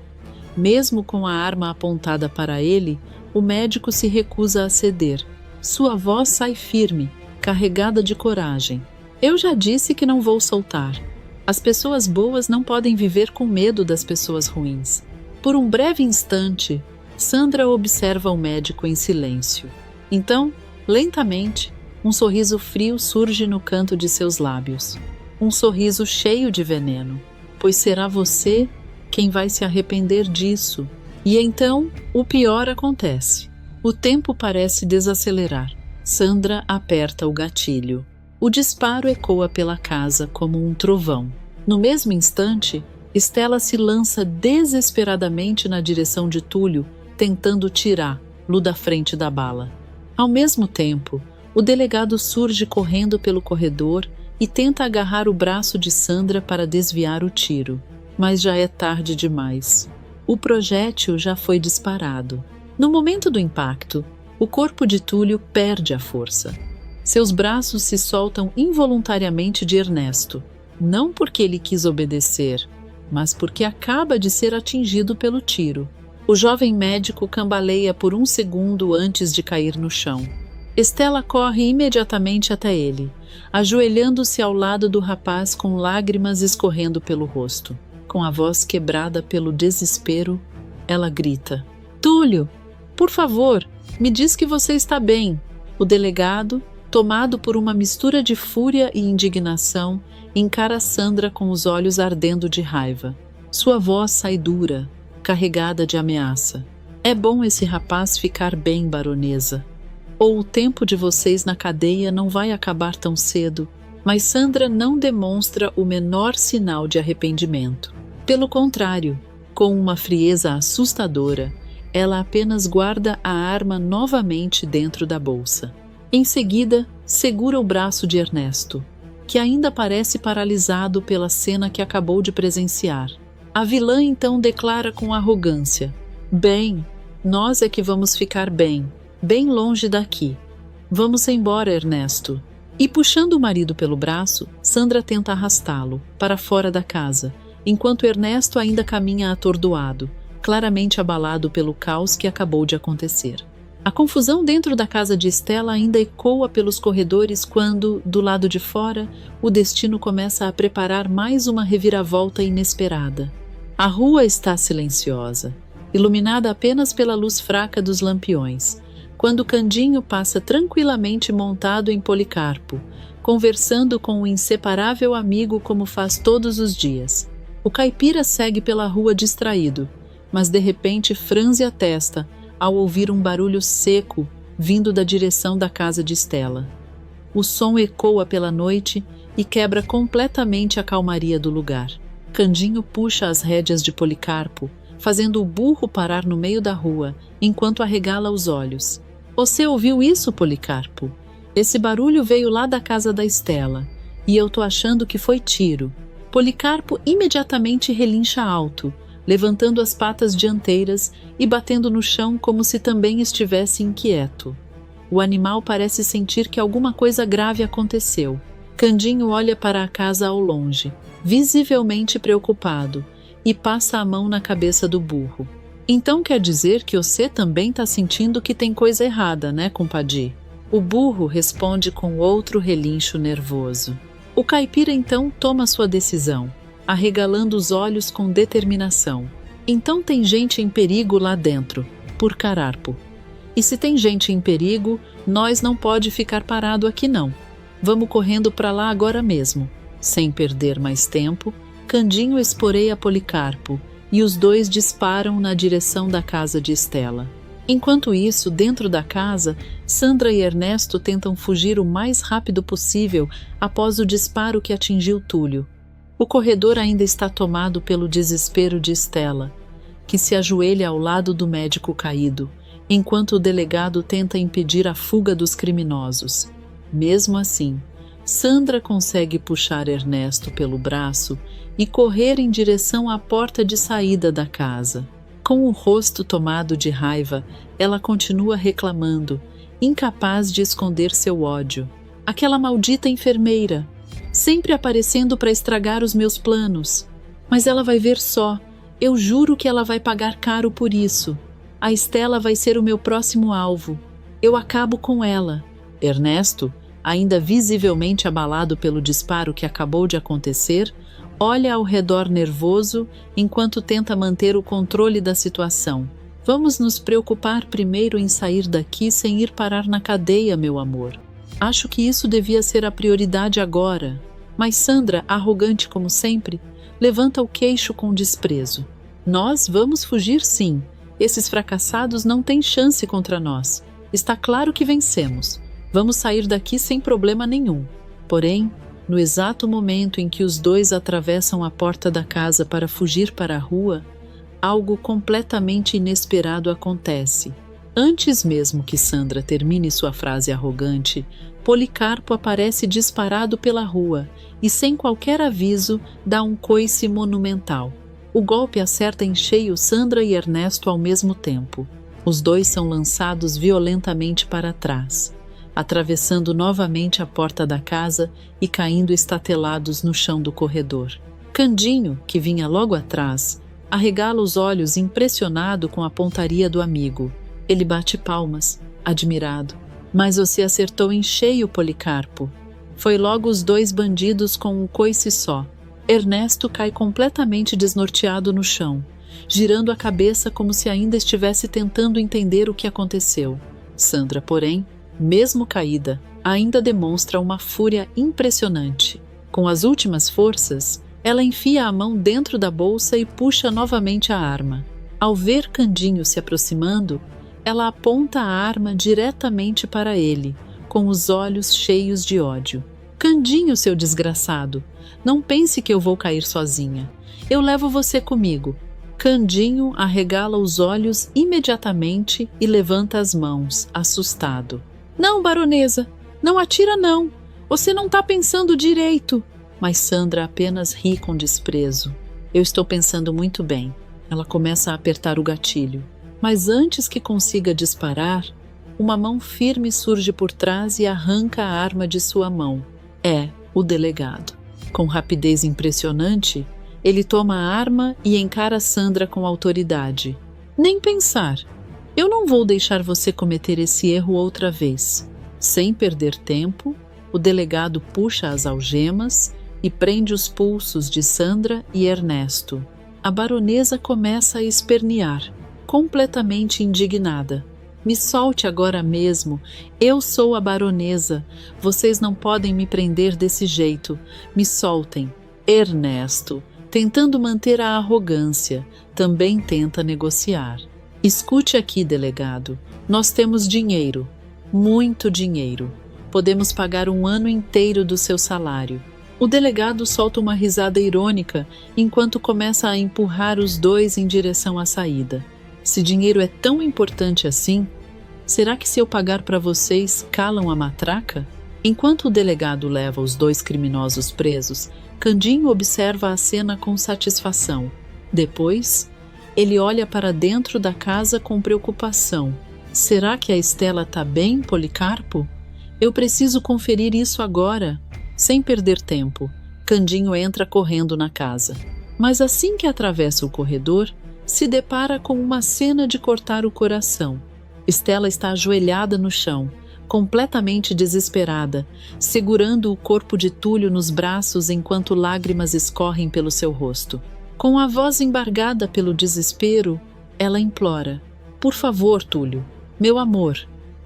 S1: Mesmo com a arma apontada para ele, o médico se recusa a ceder. Sua voz sai firme, carregada de coragem. Eu já disse que não vou soltar. As pessoas boas não podem viver com medo das pessoas ruins. Por um breve instante, Sandra observa o médico em silêncio. Então, lentamente, um sorriso frio surge no canto de seus lábios. Um sorriso cheio de veneno, pois será você quem vai se arrepender disso. E então, o pior acontece. O tempo parece desacelerar. Sandra aperta o gatilho. O disparo ecoa pela casa como um trovão. No mesmo instante, Stella se lança desesperadamente na direção de Túlio, tentando tirá-lo da frente da bala. Ao mesmo tempo, o delegado surge correndo pelo corredor e tenta agarrar o braço de Sandra para desviar o tiro. Mas já é tarde demais. O projétil já foi disparado. No momento do impacto, o corpo de Túlio perde a força. Seus braços se soltam involuntariamente de Ernesto, não porque ele quis obedecer, mas porque acaba de ser atingido pelo tiro. O jovem médico cambaleia por um segundo antes de cair no chão. Stella corre imediatamente até ele, ajoelhando-se ao lado do rapaz com lágrimas escorrendo pelo rosto. Com a voz quebrada pelo desespero, ela grita: "Túlio, por favor, me diz que você está bem." O delegado, tomado por uma mistura de fúria e indignação, encara Sandra com os olhos ardendo de raiva. Sua voz sai dura, carregada de ameaça. "É bom esse rapaz ficar bem, baronesa. Ou o tempo de vocês na cadeia não vai acabar tão cedo." Mas Sandra não demonstra o menor sinal de arrependimento. Pelo contrário, com uma frieza assustadora, ela apenas guarda a arma novamente dentro da bolsa. Em seguida, segura o braço de Ernesto, que ainda parece paralisado pela cena que acabou de presenciar. A vilã então declara com arrogância: "Bem, nós é que vamos ficar bem longe daqui. Vamos embora, Ernesto." E puxando o marido pelo braço, Sandra tenta arrastá-lo para fora da casa, enquanto Ernesto ainda caminha atordoado, claramente abalado pelo caos que acabou de acontecer. A confusão dentro da casa de Stella ainda ecoa pelos corredores quando, do lado de fora, o destino começa a preparar mais uma reviravolta inesperada. A rua está silenciosa, iluminada apenas pela luz fraca dos lampiões, quando Candinho passa tranquilamente montado em Policarpo, conversando com um inseparável amigo como faz todos os dias. O caipira segue pela rua distraído, mas de repente franze a testa ao ouvir um barulho seco vindo da direção da casa de Stella. O som ecoa pela noite e quebra completamente a calmaria do lugar. Candinho puxa as rédeas de Policarpo, fazendo o burro parar no meio da rua, enquanto arregala os olhos. "Você ouviu isso, Policarpo? Esse barulho veio lá da casa da Stella, e eu tô achando que foi tiro." Policarpo imediatamente relincha alto, levantando as patas dianteiras e batendo no chão como se também estivesse inquieto. O animal parece sentir que alguma coisa grave aconteceu. Candinho olha para a casa ao longe, visivelmente preocupado, e passa a mão na cabeça do burro. "Então quer dizer que você também está sentindo que tem coisa errada, né, compadre?" O burro responde com outro relincho nervoso. O caipira então toma sua decisão, arregalando os olhos com determinação. "Então tem gente em perigo lá dentro, por cararpo. E se tem gente em perigo, nós não pode ficar parado aqui não. Vamos correndo para lá agora mesmo." Sem perder mais tempo, Candinho esporeia Policarpo, e os dois disparam na direção da casa de Stella. Enquanto isso, dentro da casa, Sandra e Ernesto tentam fugir o mais rápido possível após o disparo que atingiu Túlio. O corredor ainda está tomado pelo desespero de Stella, que se ajoelha ao lado do médico caído, enquanto o delegado tenta impedir a fuga dos criminosos. Mesmo assim, Sandra consegue puxar Ernesto pelo braço e correr em direção à porta de saída da casa. Com o rosto tomado de raiva, ela continua reclamando, incapaz de esconder seu ódio. "Aquela maldita enfermeira, sempre aparecendo para estragar os meus planos. Mas ela vai ver só, eu juro que ela vai pagar caro por isso. A Stella vai ser o meu próximo alvo." Eu acabo com ela. Ernesto, ainda visivelmente abalado pelo disparo que acabou de acontecer, olha ao redor nervoso enquanto tenta manter o controle da situação. Vamos nos preocupar primeiro em sair daqui sem ir parar na cadeia, meu amor. Acho que isso devia ser a prioridade agora. Mas Sandra, arrogante como sempre, levanta o queixo com desprezo. Nós vamos fugir sim. Esses fracassados não têm chance contra nós. Está claro que vencemos. Vamos sair daqui sem problema nenhum. Porém, no exato momento em que os dois atravessam a porta da casa para fugir para a rua, algo completamente inesperado acontece. Antes mesmo que Sandra termine sua frase arrogante, Policarpo aparece disparado pela rua e, sem qualquer aviso, dá um coice monumental. O golpe acerta em cheio Sandra e Ernesto ao mesmo tempo. Os dois são lançados violentamente para trás, atravessando novamente a porta da casa e caindo estatelados no chão do corredor. Candinho, que vinha logo atrás, arregala os olhos impressionado com a pontaria do amigo. Ele bate palmas, admirado. Mas você acertou em cheio, Policarpo. Foi logo os dois bandidos com um coice só. Ernesto cai completamente desnorteado no chão, girando a cabeça como se ainda estivesse tentando entender o que aconteceu. Sandra, porém, mesmo caída, ainda demonstra uma fúria impressionante. Com as últimas forças, ela enfia a mão dentro da bolsa e puxa novamente a arma. Ao ver Candinho se aproximando, ela aponta a arma diretamente para ele, com os olhos cheios de ódio. Candinho, seu desgraçado, não pense que eu vou cair sozinha. Eu levo você comigo. Candinho arregala os olhos imediatamente e levanta as mãos, assustado. Não, baronesa, não atira não. Você não está pensando direito. Mas Sandra apenas ri com desprezo. Eu estou pensando muito bem. Ela começa a apertar o gatilho. Mas antes que consiga disparar, uma mão firme surge por trás e arranca a arma de sua mão. É o delegado. Com rapidez impressionante, ele toma a arma e encara Sandra com autoridade. Nem pensar. Eu não vou deixar você cometer esse erro outra vez. Sem perder tempo, o delegado puxa as algemas e prende os pulsos de Sandra e Ernesto. A baronesa começa a espernear, completamente indignada. Me solte agora mesmo. Eu sou a baronesa. Vocês não podem me prender desse jeito. Me soltem. Ernesto, tentando manter a arrogância, também tenta negociar. Escute aqui, delegado. Nós temos dinheiro. Muito dinheiro. Podemos pagar um ano inteiro do seu salário. O delegado solta uma risada irônica enquanto começa a empurrar os dois em direção à saída. Se dinheiro é tão importante assim, será que se eu pagar para vocês, calam a matraca? Enquanto o delegado leva os dois criminosos presos, Candinho observa a cena com satisfação. Depois, ele olha para dentro da casa com preocupação. Será que a Estela está bem, Policarpo? Eu preciso conferir isso agora. Sem perder tempo, Candinho entra correndo na casa. Mas assim que atravessa o corredor, se depara com uma cena de cortar o coração. Estela está ajoelhada no chão, completamente desesperada, segurando o corpo de Túlio nos braços enquanto lágrimas escorrem pelo seu rosto. Com a voz embargada pelo desespero, ela implora: Por favor, Túlio, meu amor,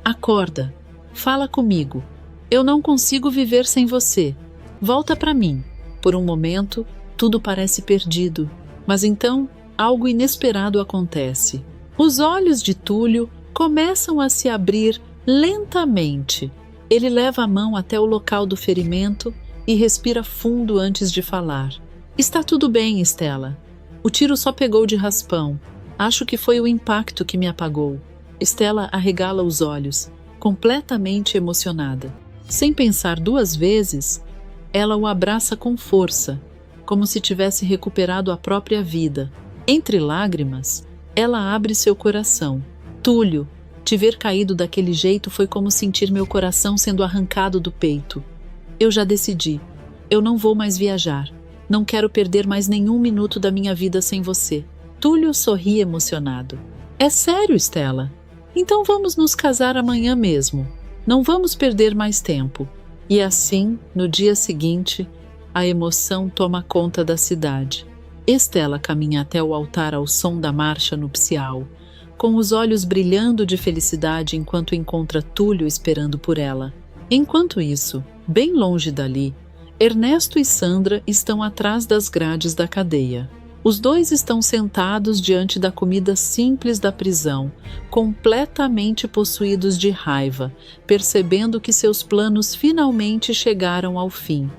S1: acorda, fala comigo. Eu não consigo viver sem você. Volta para mim. Por um momento, tudo parece perdido, mas então algo inesperado acontece. Os olhos de Túlio começam a se abrir lentamente. Ele leva a mão até o local do ferimento e respira fundo antes de falar. Está tudo bem, Estela. O tiro só pegou de raspão. Acho que foi o impacto que me apagou. Estela arregala os olhos, completamente emocionada. Sem pensar duas vezes, ela o abraça com força, como se tivesse recuperado a própria vida. Entre lágrimas, ela abre seu coração. Túlio, te ver caído daquele jeito foi como sentir meu coração sendo arrancado do peito. Eu já decidi. Eu não vou mais viajar. Não quero perder mais nenhum minuto da minha vida sem você. Túlio sorri emocionado. É sério, Estela? Então vamos nos casar amanhã mesmo. Não vamos perder mais tempo. E assim, no dia seguinte, a emoção toma conta da cidade. Estela caminha até o altar ao som da marcha nupcial, com os olhos brilhando de felicidade enquanto encontra Túlio esperando por ela. Enquanto isso, bem longe dali, Ernesto e Sandra estão atrás das grades da cadeia. Os dois estão sentados diante da comida simples da prisão, completamente possuídos de raiva, percebendo que seus planos finalmente chegaram ao fim.